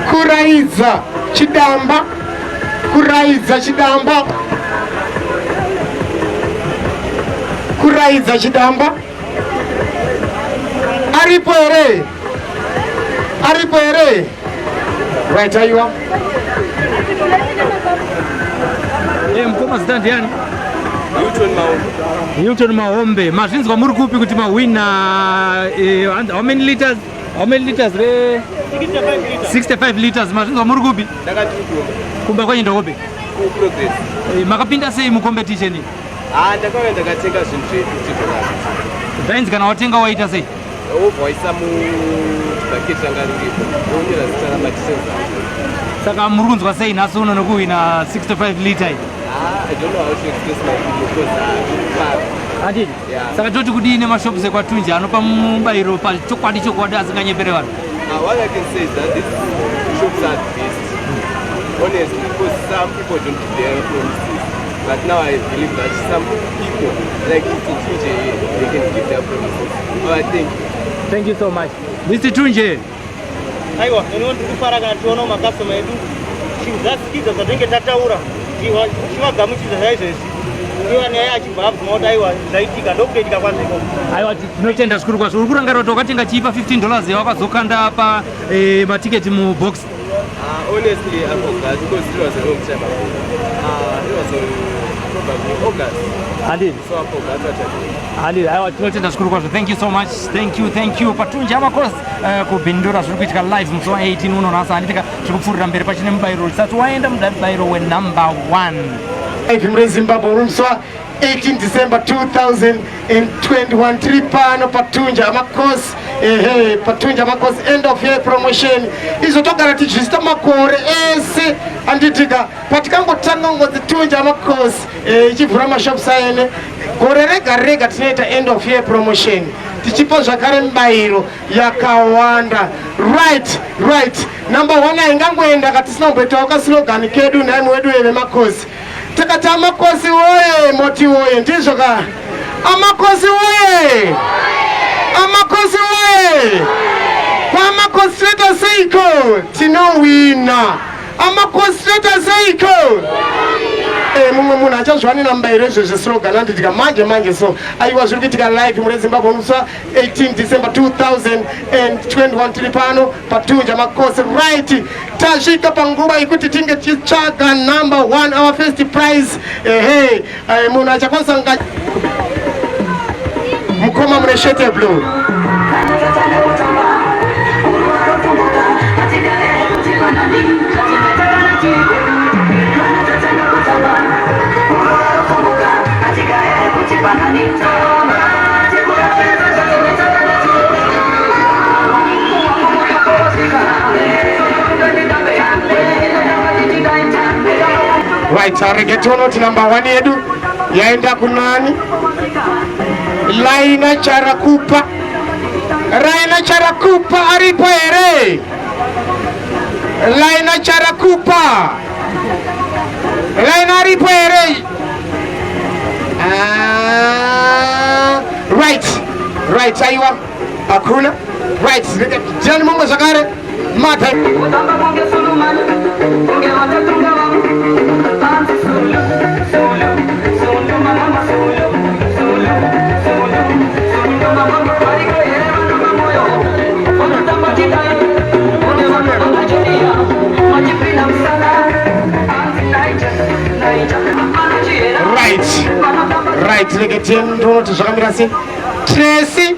Kuraiza Chidamba kuraidza chidamba, kuraidza chidamba. Aripo ere, aripo ere. Right, aiwa. Mkoma zita ndiani? Hilton Mahombe. Mazvinzwa muri kupi kuti mawina how many liters? How many liters? 65 liters. Mazvinzwa muri kupi? Kumba kwenye ndokope? Progress. Makapinda sei mu competition iyi? Ndakauya ndakatenga zvinhu $50. Zvainzi kana watenga waita sei? Waisa mubhaketi ranga riripo onyera zita ramatisenzaa. Saka muri kunzwa sei nhasi uno nekuhwina 65 liter iyi? I don't know how to express my feelings because Andini? Saka toti kudii nemashopu sekwatunja anopa mubairo pachokwadi asinganyepere vanhu? what I can say is that these shops are the best. Honestly, because some people don't give their promises. But now I believe that some people, like Tunje, they can keep their promises. Alright, thank you. Thank you so much. Mr. Tunje. Aiwa, inondi kufara kana tiona makastoma edu zvizasikidza zvatinenge tataura chivagamuchidza saizvozvi iwa nyaya achibva abvuma kuti aiwa zvaitika ndokutoitika kwanziko. Aiwa, tinotenda zvikuru kwazvo. Uri kurangarira kuti wakatenga chipa $15 wakazokanda pa matiketi mubox? Honestly, I forgot because it was a long time ago. It was on probably August. Andini? So I forgot what I did. Andini, aiwa, tinotenda zvikuru kwazvo. Thank you so much. Thank you. Patunje amakosi kubhindura zviri kuitika live musi wa18 uno nhasi anditika zviri kupfuurira mberi pachine mubayiro risati waenda mubayiro wenumber 1. Live muZimbabwe musi wa 18 December 2021 tiri pano Patunje amakosi. Patunje amakosi end of year promotion. Izo togara tichista makore ese anditika patikangotanga ngozi Tunje amakosi ichivhura mashops aene gore rega tinoita end of year promotion tichipa zvakare mubayiro yakawanda. Right. Number 1 aingangoenda katisina kumboitawo kaslogan kedu naimi wedu vemakosi tikati amakosi woye moti woye ndizvo ka amakosi woye amakosi woye pamakosi teta seiko tinowina amakosi teta seiko mumwe munhu achazvanina mubayiro izvozvo slogan anditika manje so aiwa zviri kuitika live muZimbabwe musi wa 18 December 2021 tiri pano Patunje amakosi. Right, tasvika panguva yekuti tinge tichitsvaga number 1 our first prize. Munhu achakwanisa mukoma mune shete blue. Right, reggaeton ti number 1 yedu yaenda kunani? Laina Charakupa. Laina Charakupa aripo ere. Laina Charakupa. Laina aripo ere. Right, aiwa. Hakuna. Right, jani mungu zakare. Mata. Right, reggaeton ndono zvakamira sei? Tracy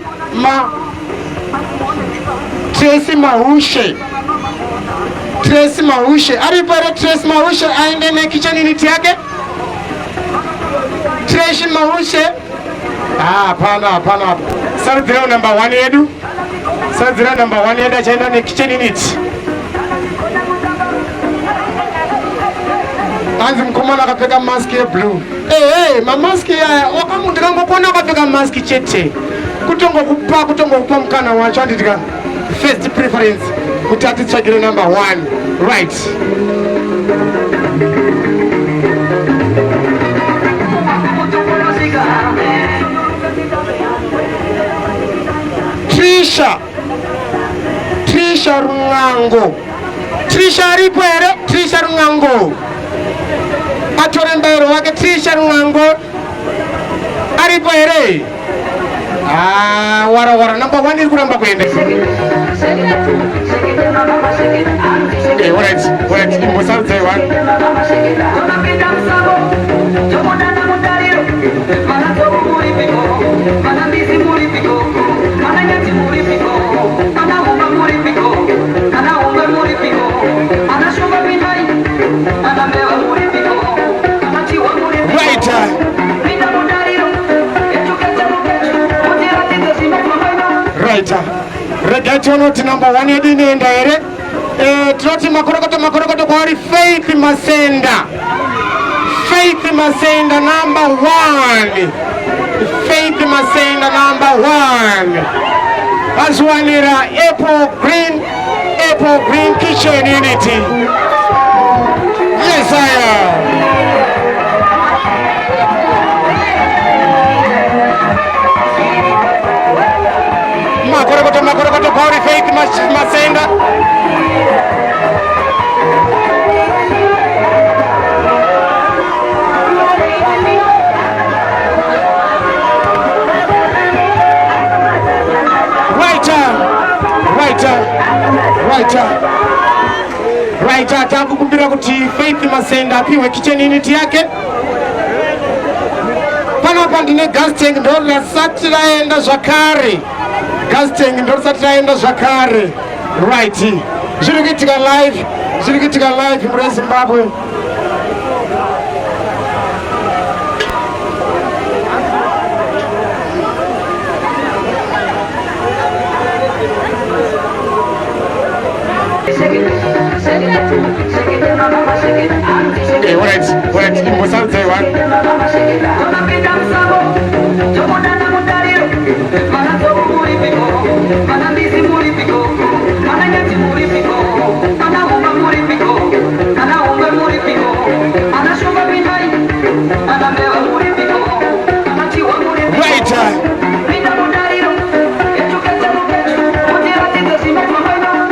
Mahushe aripo ere? Tracy Mahushe aende nekitchen unit yake. Tracy Mahushe hapana. Sadzira number 1 yedu. Sadzira number 1 yedu achaenda nekitchen unit. Anzi mkomana akapfeka mask ye blue. Mamaski aya wakamuntu kangopona akapfeka mask chete. Kutongokupa mukana wacho anditika first preference kuti atitsvagire number 1. Right. Trisha Rungango. Trisha aripo ere? Trisha Rungango. atore mbairo wake Trisha Rungo aripo ere wara number 1 iri kuramba kuenda okay wait imbosaudze one right regati onoti number 1 yedu inoenda here tinoti makorokoto kwaari Faith Masenda number 1 Faith Masenda number 1 aziwanira Apple Green Kitchen Unity. Yes, I am. Makorokoto kwaari Faith Masenda. Right, atakukumbira kuti Faith Masenda apiwe kitchen unit yake. Panapa ndine gas tank ndorisati raenda zvakare. Right, zviri kuitika live muri Zimbabwe. Okay, wait, imbosaudze one.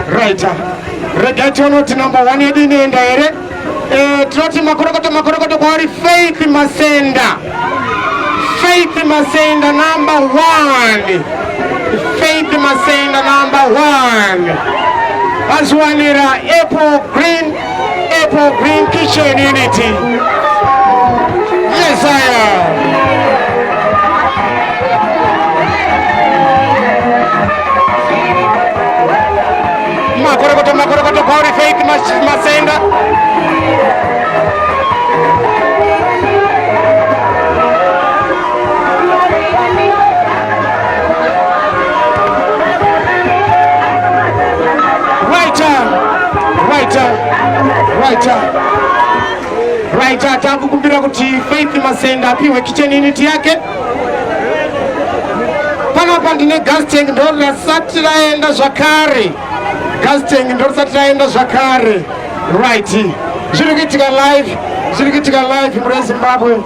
Right, regati onoti number 1 yedu inoenda here tinoti makorokoto kwaari Faith Masenda number 1 aziwanira Apple Green Kitchen Unity. Yes, I am. Makorokoto kwaari Faith Masenda. Right, atakukumbira kuti Faith Masenda apiwe kitchen unit yake. Panapa ndine gas tank ndorisati raenda zvakare. Right, zviri kuitika live muri Zimbabwe.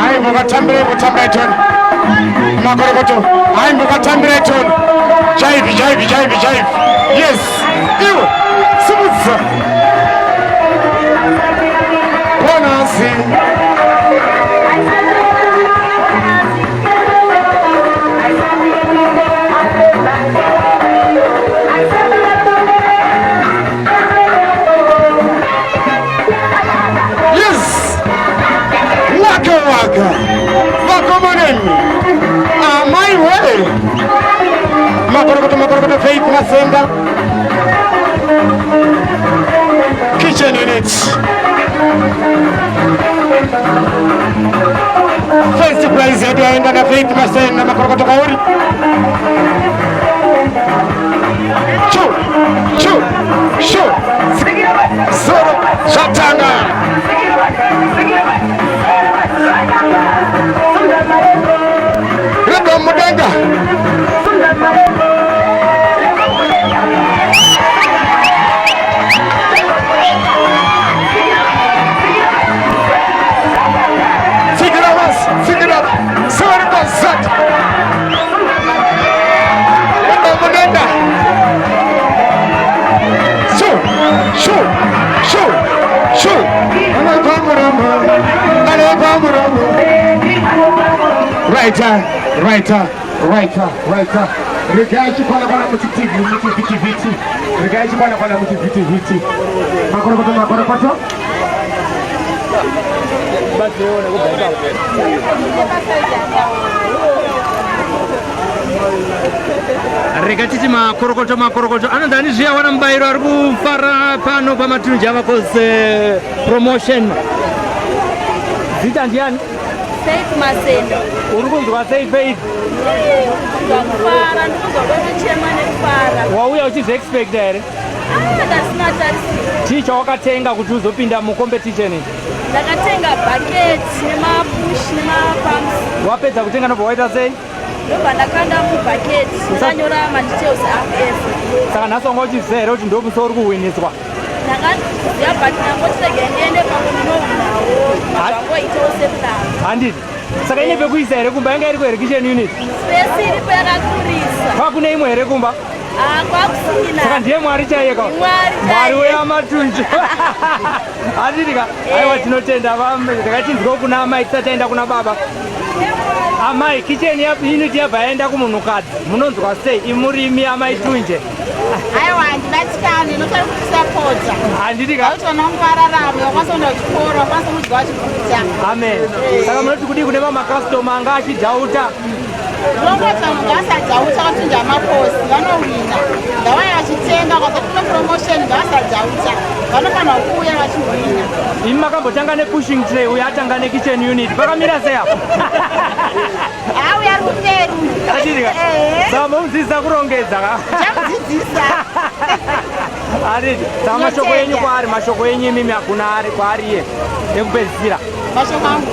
Hai mukatambira itoni makorokoto. Hai mukatambira itoni jive. Yes, iwe simudza bonasi. Waka vakomoneni amai we makorokoto Faith Masenda kitchen unit. First prize yedu yaenda na Faith Masenda makorokoto kauri. Sure. Zoro Shatanga. Mudenga Regai chipana para mutiviti. Regai chipana para mutiviti. Makorokoto. Rekatiti makorokoto anodhani zviya wana mubayiro ari kufara pano pamatunhu avakoze promotion. Zita ndiani? Faith Masendo. Uri kunzwa sei Faith? Kufara ndikuzwa kwekuchema nekufara. Wauya uchizoexpecta here? Ndasina tarisiro. Chii chawakatenga kuti uzopinda mucompetition iyi? Ndakatenga bhaketi nemapush nemapamps. Wapedza kutenga ndobva waita sei? Ndobva ndakanda mubhaketi ndakanyora madetails AF. Saka nhasi wanga uchiziva here kuti ndomuso uri kuhwiniswa? Ndakandiziva but ndangotirege ndiende pamwe ndinohunawo zvangoitawo sepulani. Handiti? Saka ine pekuisa here kumba yanga iri kuerection unit? Spesi iripo yakakurisa. Kwakune imwe here kumba? Kwakusina. Saka ndiye mwari chaiye ka? Mwari weyamatunju. Handitika? Aiwa tinotenda ndakachinzwa kuna amai tisati taenda kuna baba. Amai kitchen unit yabva yaenda kumunhukadzi. Munonzwa sei? Imurimi amai Tunje. Aiwa handibatikani inofanira kutisapota. Handitika? Auti vanongwararamo wakwanisa kuenda kuchikoro wakwanisa kudya wachikuita. Amen. Saka munoti kudii kune mamakastoma anga achijauta? Ndongoti vanhu ngavasajauta vatunja amaposi vanowina. Ngavaya vachitenga vakazapinda promotion ngavasajauta. Vanofanira kuuya vachihwina. Imi makambotanga nepushing tray uye atanga nekitchen unit. Pakamira sei apo? Auya ari kumberi. Handitika? Saka momudzidzisa kurongedza ka? Chakudzidzisa. Handiti? Saka mashoko enyu kwaari, mashoko enyu imimi hakuna ari kwaariye ekupedzisira. Mashoko angu?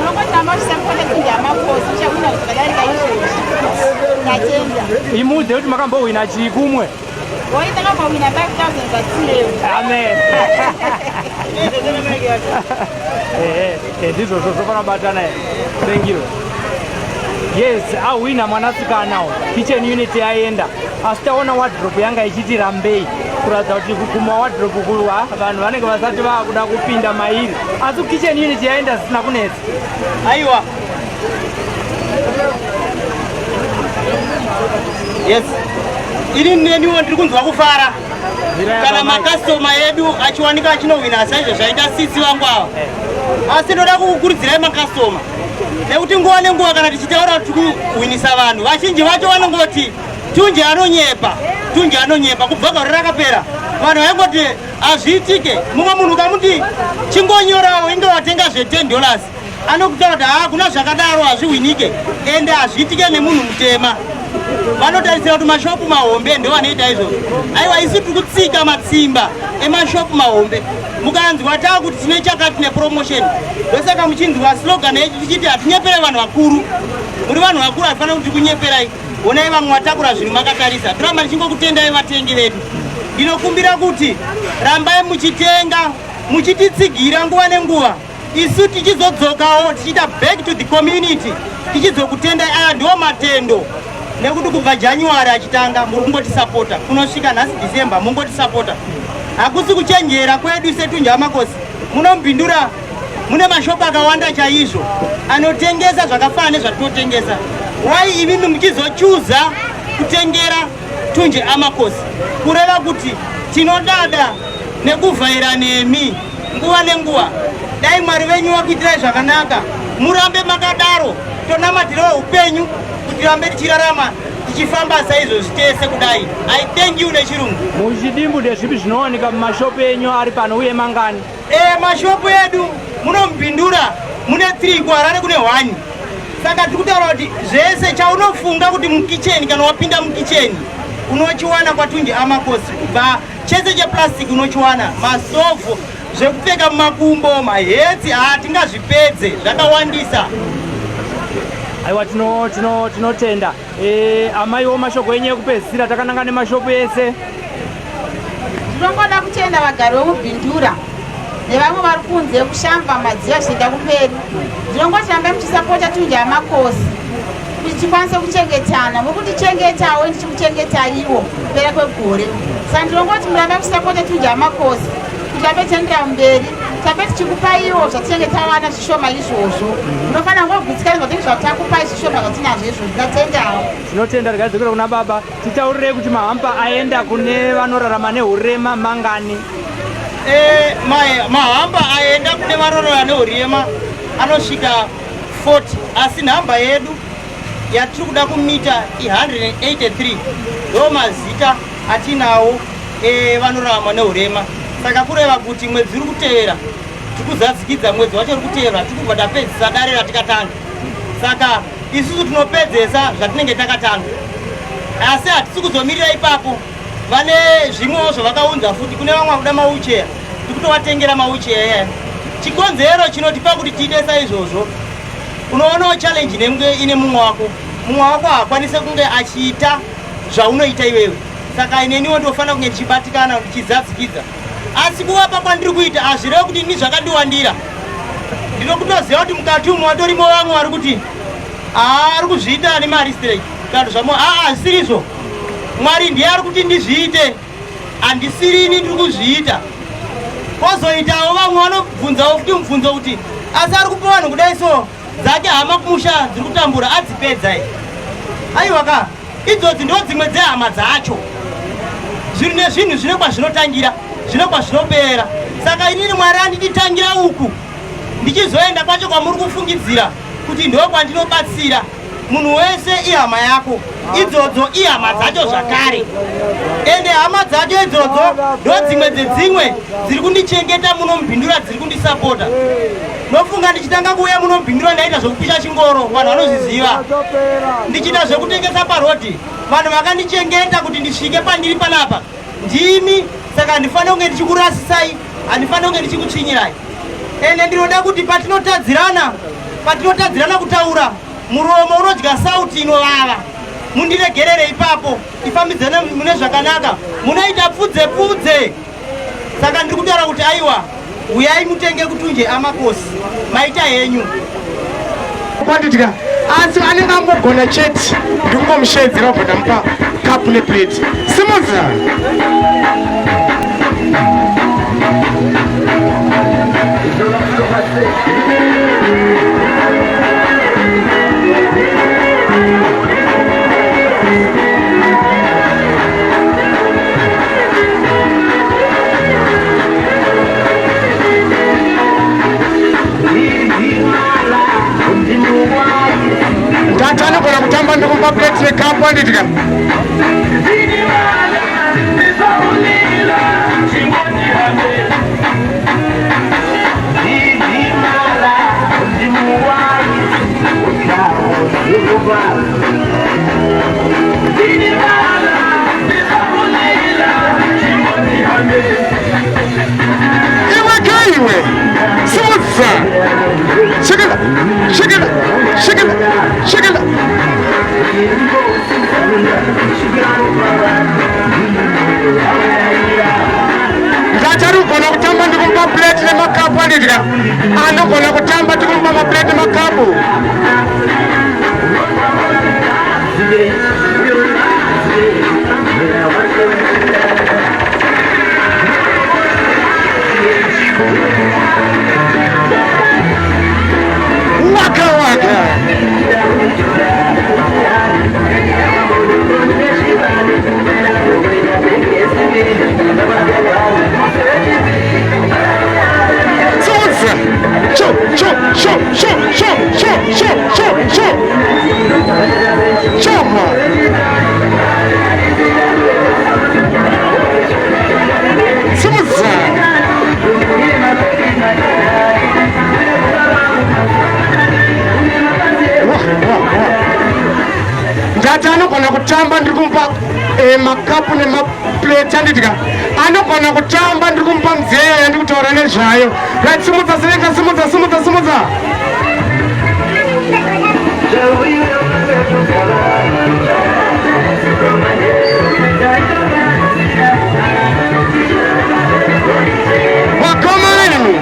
Ndongoti namachisamukwenda kunja amaposi uchawina kuti kadarika izvozvi. Ndatenda. Imudze kuti makambohwina chii kumwe? Goi takambowina 5,000 zvatsirewo. Amen. Ndizvozvo zvofanira kubatana here. Thank you. Yes, ahwina mwanasikana kitchen unit yaenda. Asi taona wardrobe yanga ichiti rambei kuratidza kuti kuma wardrobe kuwa vanhu vanenge vasati vakuda kupinda mairi. Asi kitchen unit yaenda zvisina kunetsa. Aiwa. Yes. Ini neniwo ndiri kunzwa kufara. Kana makastoma edu achiwanika achinohwina saizvo zvaita sisi vangu ava. Asi ndoda kukukurudzirai makastoma. Nekuti nguva nenguva kana tichitaura kuti kuhwinisa vanhu vazhinji vacho vanongoti Tunje anonyepa kubva gore rakapera. Vanhu vaingoti hazviitike. Mumwe munhu ukamuti chingonyorawo inge watenga $10. Anokutaura kuti kuna zvakadaro hazvihwinike ende hazviitike nemunhu mutema. Vanotarisira kuti mashopu mahombe ndo vanoita izvozvo. Aiwa isi tiri kutsika matsimba emashopu mahombe. Mukanzwa taa kuti tine chakati nepromotion. Ndosaka muchinzwa slogan yedu tichiti hatinyepere vanhu vakuru. Muri vanhu vakuru hatifanira kuti kunyeperai. Onai vamwe vatakura zvinhu makatarisa. Toramba tichingokutendai vatengi vedu. Ndinokumbira kuti rambai muchitenga, muchititsigira nguva nenguva. Isu tichizodzokawo tichiita back to the community. Tichizokutendai aya ndiwo matendo. Nekuti kubva January achitanga muri kungotisapota. Kunosvika nhasi December mungotisapota. Hakusi kuchenjera kwedu setunja amakosi. Munombindura mune mashopu akawanda chaizvo anotengesa zvakafanana nezvatinotengesa. Wai imimi muchizochuza kutengera Tunje amakosi kureva kuti tinodada nekuvhaira nemi nguva nenguva. Dai Mwari venyu vakuitirai zvakanaka murambe makadaro tonamatirawo upenyu kuti rambe tichirarama tichifamba saizvozvi tese kudai. I thank you nechirungu. Muchidimbu ndezvipi zvinowanika mumashopu enyu ari pano uye mangani? Mashopu edu munombindura mune 3 kuharare kune 1. Saka tiri kutaura kuti zvese chaunofunga kuti mukicheni kana wapinda mukicheni unochiwana kwaTunje amakosi. Kubva chese cheplastic unochiwana, masofu, zvekupfeka mumakumbo, mahetsi, hatingazvipedze, zvakawandisa. Aiwa tinotenda. Amaiwo mashoko enyu ekupedzisira takananga nemashopu ese. Ndinongoda kutenda vagari vemubhindura nevamwe vari kunze kushamba madziva zvichienda kumberi. Ndinongoti rambai muchisapota Tunje amakosi kuti tikwanise kuchengetana. Mukutichengetawo ndichikuchengetaiwo kupera kwegore. Saka ndinongoti murambai muchisapota Tunje amakosi kuti rambe tiendera mberi tabe tichikupa iwo zvatinenge tawana zvishoma izvozvo unofanira ngogutsikana zvatinenge zvatakupai zvishoma zvatinazvo izvozvo tinotendawo. Tinotenda tikadzokera kuna baba titaurirei kuti mahampa aenda kune vanorarama neurema mangani. Mahamba aenda kune vanorarama neurema anosvika 40 asi nhamba yedu yatiri kuda kumita 183 ndo mazita atinawo vanorarama neurema. Saka kureva kuti mwedzi uri kutevera tikuzadzikidza mwedzi wacho uri kutevera tikubva tapedzisa dare ratikatanga. Saka isusu tinopedzesa zvatinenge takatanga asi hatisi kuzomirira ipapo. Vane zvimwewo zvavakaunza futi kune vamwe vakuda maucheya tikutovatengera maucheya. Chikonzero chinotipa kuti tiite izvozvo unoonawo challenge inenge ine mumwe wako haakwanise kunge achiita zvaunoita iwewe. Saka ineniwo ndofanira kunge ndichibatikana ndichizadzikidza asi kuvapa kwandiri kuita hazvirevi kuti ini zvakandiwandira. Ndinokutoziva kuti mukati umu watorimo vamwe vari kuti ari kuzviita nemari straight kana zvamwe hazvisizvo. Mwari ndiye ari kuti ndizviite handisiri ini ndiri kuzviita. Kozoitawo vamwe vanobvunzawo futi mubvunzo kuti asi ari kupa vanhu kudai so dzake hama kumusha dziri kutambura adzipedza i. Aiwa ka idzodzi ndo dzimwe dzehama dzacho. Zvinhu nezvinhu zvine kwazvinotangira zvine kwazvinopera. Saka inini Mwari anditangira uku ndichizoenda kwacho kwamuri kufungidzira kuti ndo kwandinobatsira. Munhu wese ihama yako idzodzo ihama dzacho zvakare. Ende hama dzacho idzodzo ndo dzimwe dzedzimwe dziri kundichengeta munomubhindura dziri kundisapota. Nofunga ndichitanga kuuya munomubhindura ndaita zvekupisha chingoro vanhu vanozviziva. Ndichita zvekutengesa parodhi vanhu vakandichengeta kuti ndisvike pandiri panapa ndimi. Saka handifanira kunge ndichikurasisai handifanira kunge ndichikutsvinyirai. Ende ndinoda kuti patinotadzirana kutaura muromo unodya sauti inovava. Mundiregerere ipapo ifambidzane mune zvakanaka munoita pfudze. Saka ndiri kutaura kuti aiwa uyai mutenge kutunje amakosi maita henyu. Kwanditika asi anenge angogona chete ndingomushedzera ubva ndamupa kapu neplate simudza. Tata anogona kutamba ndikumupa plate nekapu anditika. Iwe simudza. Shikila. Ngachari kugona kutamba ndikumupa plate nemakapu anditika. Anogona kutamba ndikumupa maplate nemakapu. Waka. Ndati anogona kutamba ndiri kumupa makapu nemaplate anditika. Anogona kutamba ndiri kumupa mzeyo yandiri kutaura nezvayo. Right, simudza. Wakomani.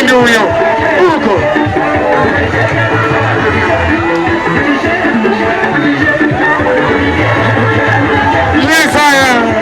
ndio huyo huko. Yes, haya.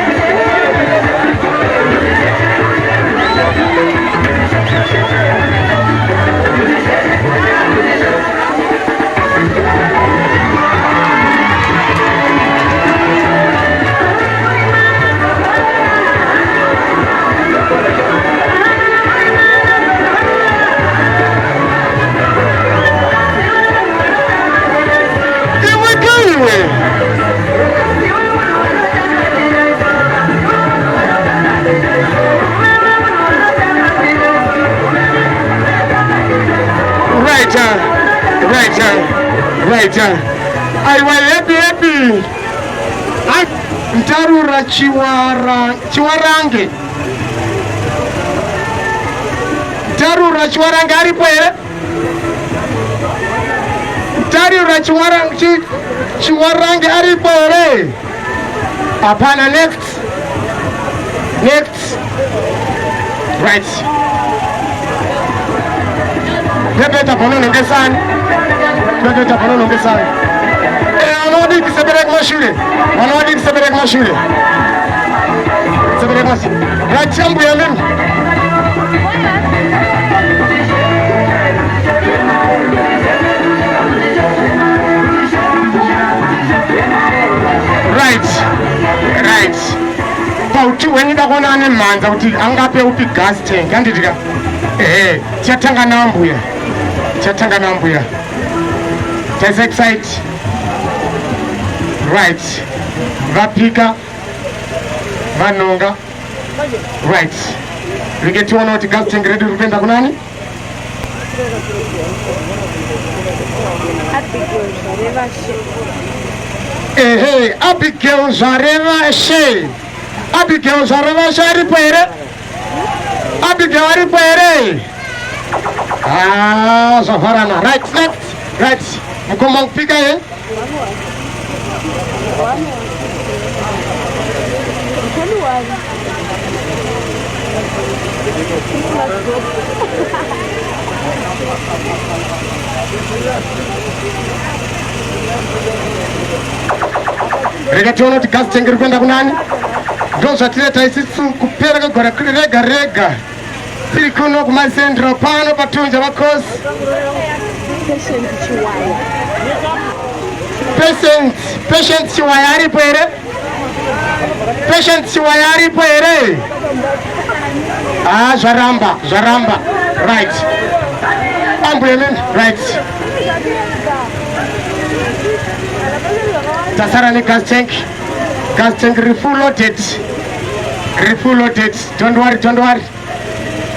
Right. I was happy. Ntarura Chiwarange. Ntarura Chiwarange aripo ere? Ntarura Chiwarange aripo ere? Apana, next. Right. Bebeta ponono ngesani. Bebeta ponono ngesani. Anodi kiseberek mashule. Seberek mashule. Rachambu ya mimi. Right. Pauti wenida kona ane manza uti angape upi gas tank. Anditika. Chatanga nambuya. That's excited. Right. Vapika. Vanonga. Right. We get to one out gas tank ready kupenda kunani? Abigail Zareva She. Abigail Aripere. Zaharana. Right. Mkomba kupika Rega tuona gas tank kwenda kunani? Doza tileta isisu kupera kwa rega. Pilikuno kuma centro pano patunja bakosi. Patient Chiwayari pere. Jaramba. Right. Ambulance. Right. Tasarani gas tank refull loaded.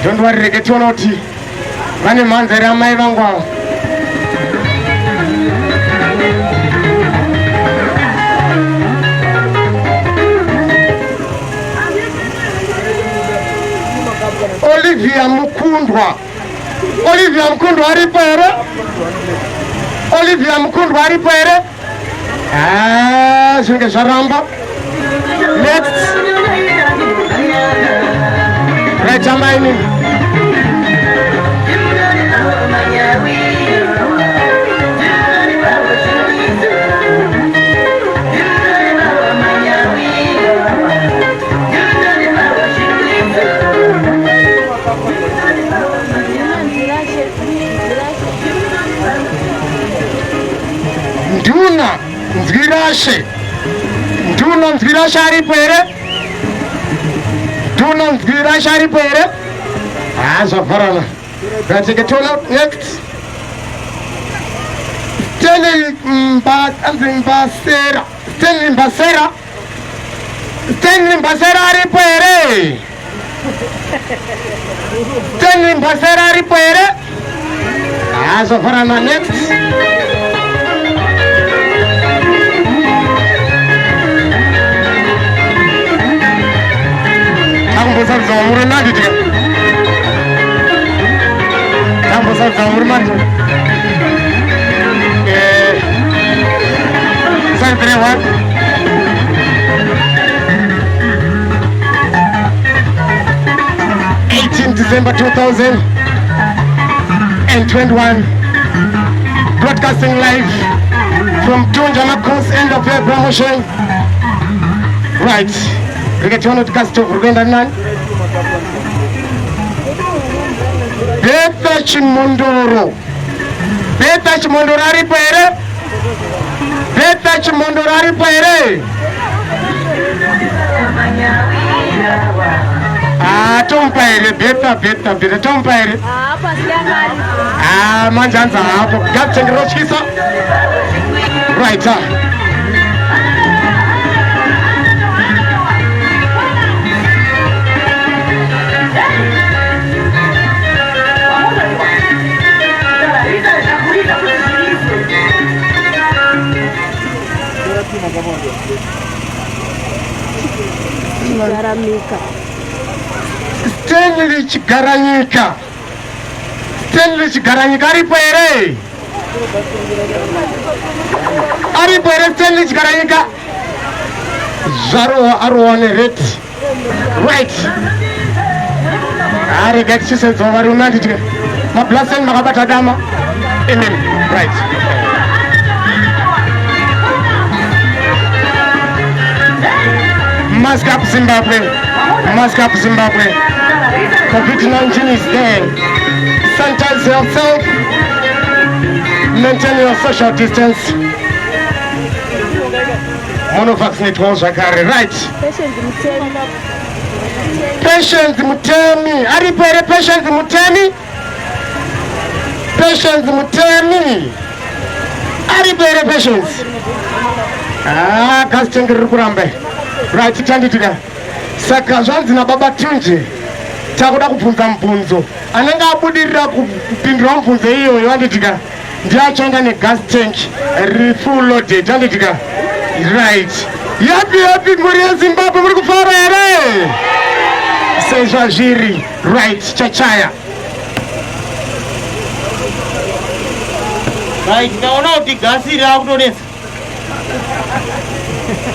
Don't worry, get your noti. Mani manzera maivangwa. Olivia Mukundwa aripere. Zinge Jaramba. Next. Rejamaini. Nduna Nzvirashe aripere. Zafarana. Let's get to next. Stanley Mbasera aripere. Zafarana next. December 2000. and 21. Broadcasting live from Tunja Makos, end of your promotion. Right. We get one to cast over Nan. Beta Chimondoro. Beta Chimondorari Pere. Beta Chimondorari Pere. Tompere, beta, tompere. Manjanza, Captain Rochisa. Right, Stanley Chigaranyika Aripere. Stanley Chigaranyika. Zaro Arwane Ret. Right. Ari get you said over United. My blessing Magabata Dama. Amen. Right. Mask up Zimbabwe. Mask up Zimbabwe. COVID-19 is there. Sanitize yourself. Maintain your social distance. Monovaccinate ones are carry right. Patience Mutemi. Aripere Patience Mutemi. Patience Mutemi. Aripere Patience. Casting Rukurambe. Right, Chanditika. Saka zvanzi na baba Tunje. Takuda kubvunza mubvunzo. Anenge abudirira kupindura mubvunzo iyoyo wanditika. Ndiachanga negas tank full loaded wanditika. Right. Yapi ngori yeZimbabwe muri kufara here? Sezva zviri. Right, chachaya. Right, naona kuti gasi rakutonesa.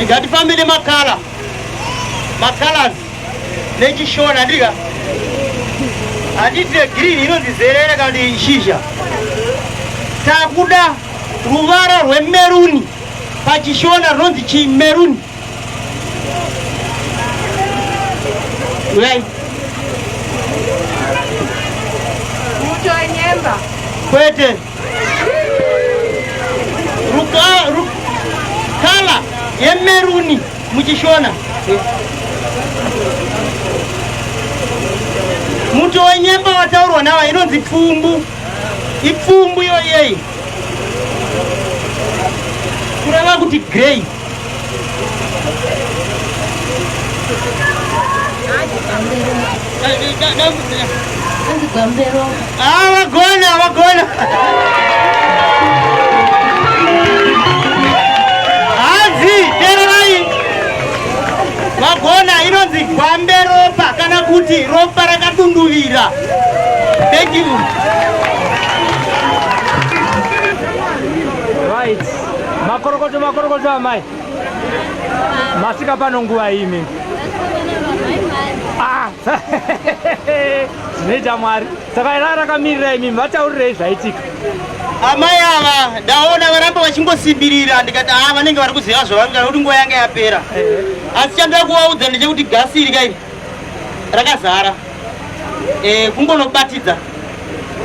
Ngatifambire makala. Makalas nechishona ndika handitire green inonzizerera kana kuti shizha takuda ruvara rwemeruni pachishona rinonzi chimeruni. Right. Mutoenyemba kwete kala yemeruni muchishona. Muto wenyemba wataurwa nawa inonzi pfumbu. Ipfumbu yoyei. Kureva kuti grey. Wagona. Wagona inonzi gwambe ropa kana kuti ropa rakadunduvira. Thank you. Right. Makorokoto amai. Masika pano nguva imi. Zvineta Mwari. Saka ira rakamirira imi vataurirei zvaitika. Amai ava ndaona varamba vachingosimbirira ndikati vanenge vari kuziva zvavari kuti nguva yanga yapera. Asi chandoda kuvaudza ndechekuti gasi iri kai rakazara. Kungonobatidza.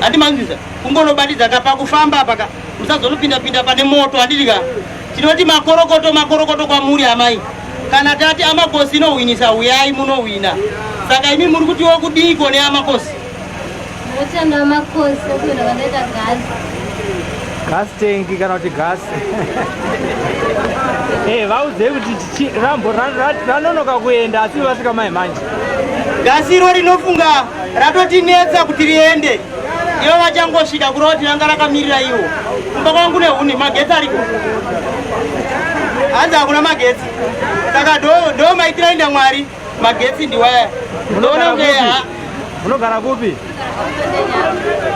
Handi manzwiza. Kungonobatidza kapakufamba paka musazonopinda pane moto handitika. Tinoti makorokoto kwamuri amai. Kana tati amakosi inowinisa uyai munowina. Saka imi muri kutiwo kudiko neamakosi. Ndotenda amakosi okuenda vandaita gasi. Gas tank kana kuti gas. Vaudze kuti rambo ranonoka kuenda asi vasika mai manje. Gasi iro rinofunga ratotinetsa kuti riende. Ivo vachangosvika kuri kuti ranga rakamirira ivo. Kumba kwangu nehuni magetsi ariko. Hanzi hakuna magetsi. Saka ndo maitirainda Mwari magetsi ndiwaya. Munogara kupi?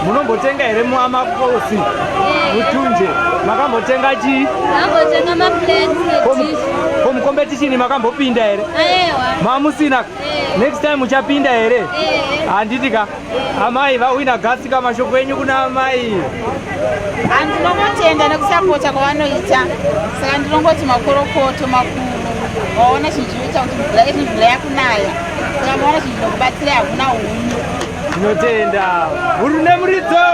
Munombotenga here muamakosi mutunje. makambotenga chi Ndakambotenga maplate nedish. komucompetition makambopinda here Aiwa. mamusina next time uchapinda here handiti ka amai vawina gasi kamashoko enyu kuna amai handinongotenda nekusapota kwavanoita saka ndinongoti makorokoto makuru waona chinhu chinoita kuti mvura yakunaya saka maona chinhu chinokubatsira hakuna hunyu tinotenda hurune muridzo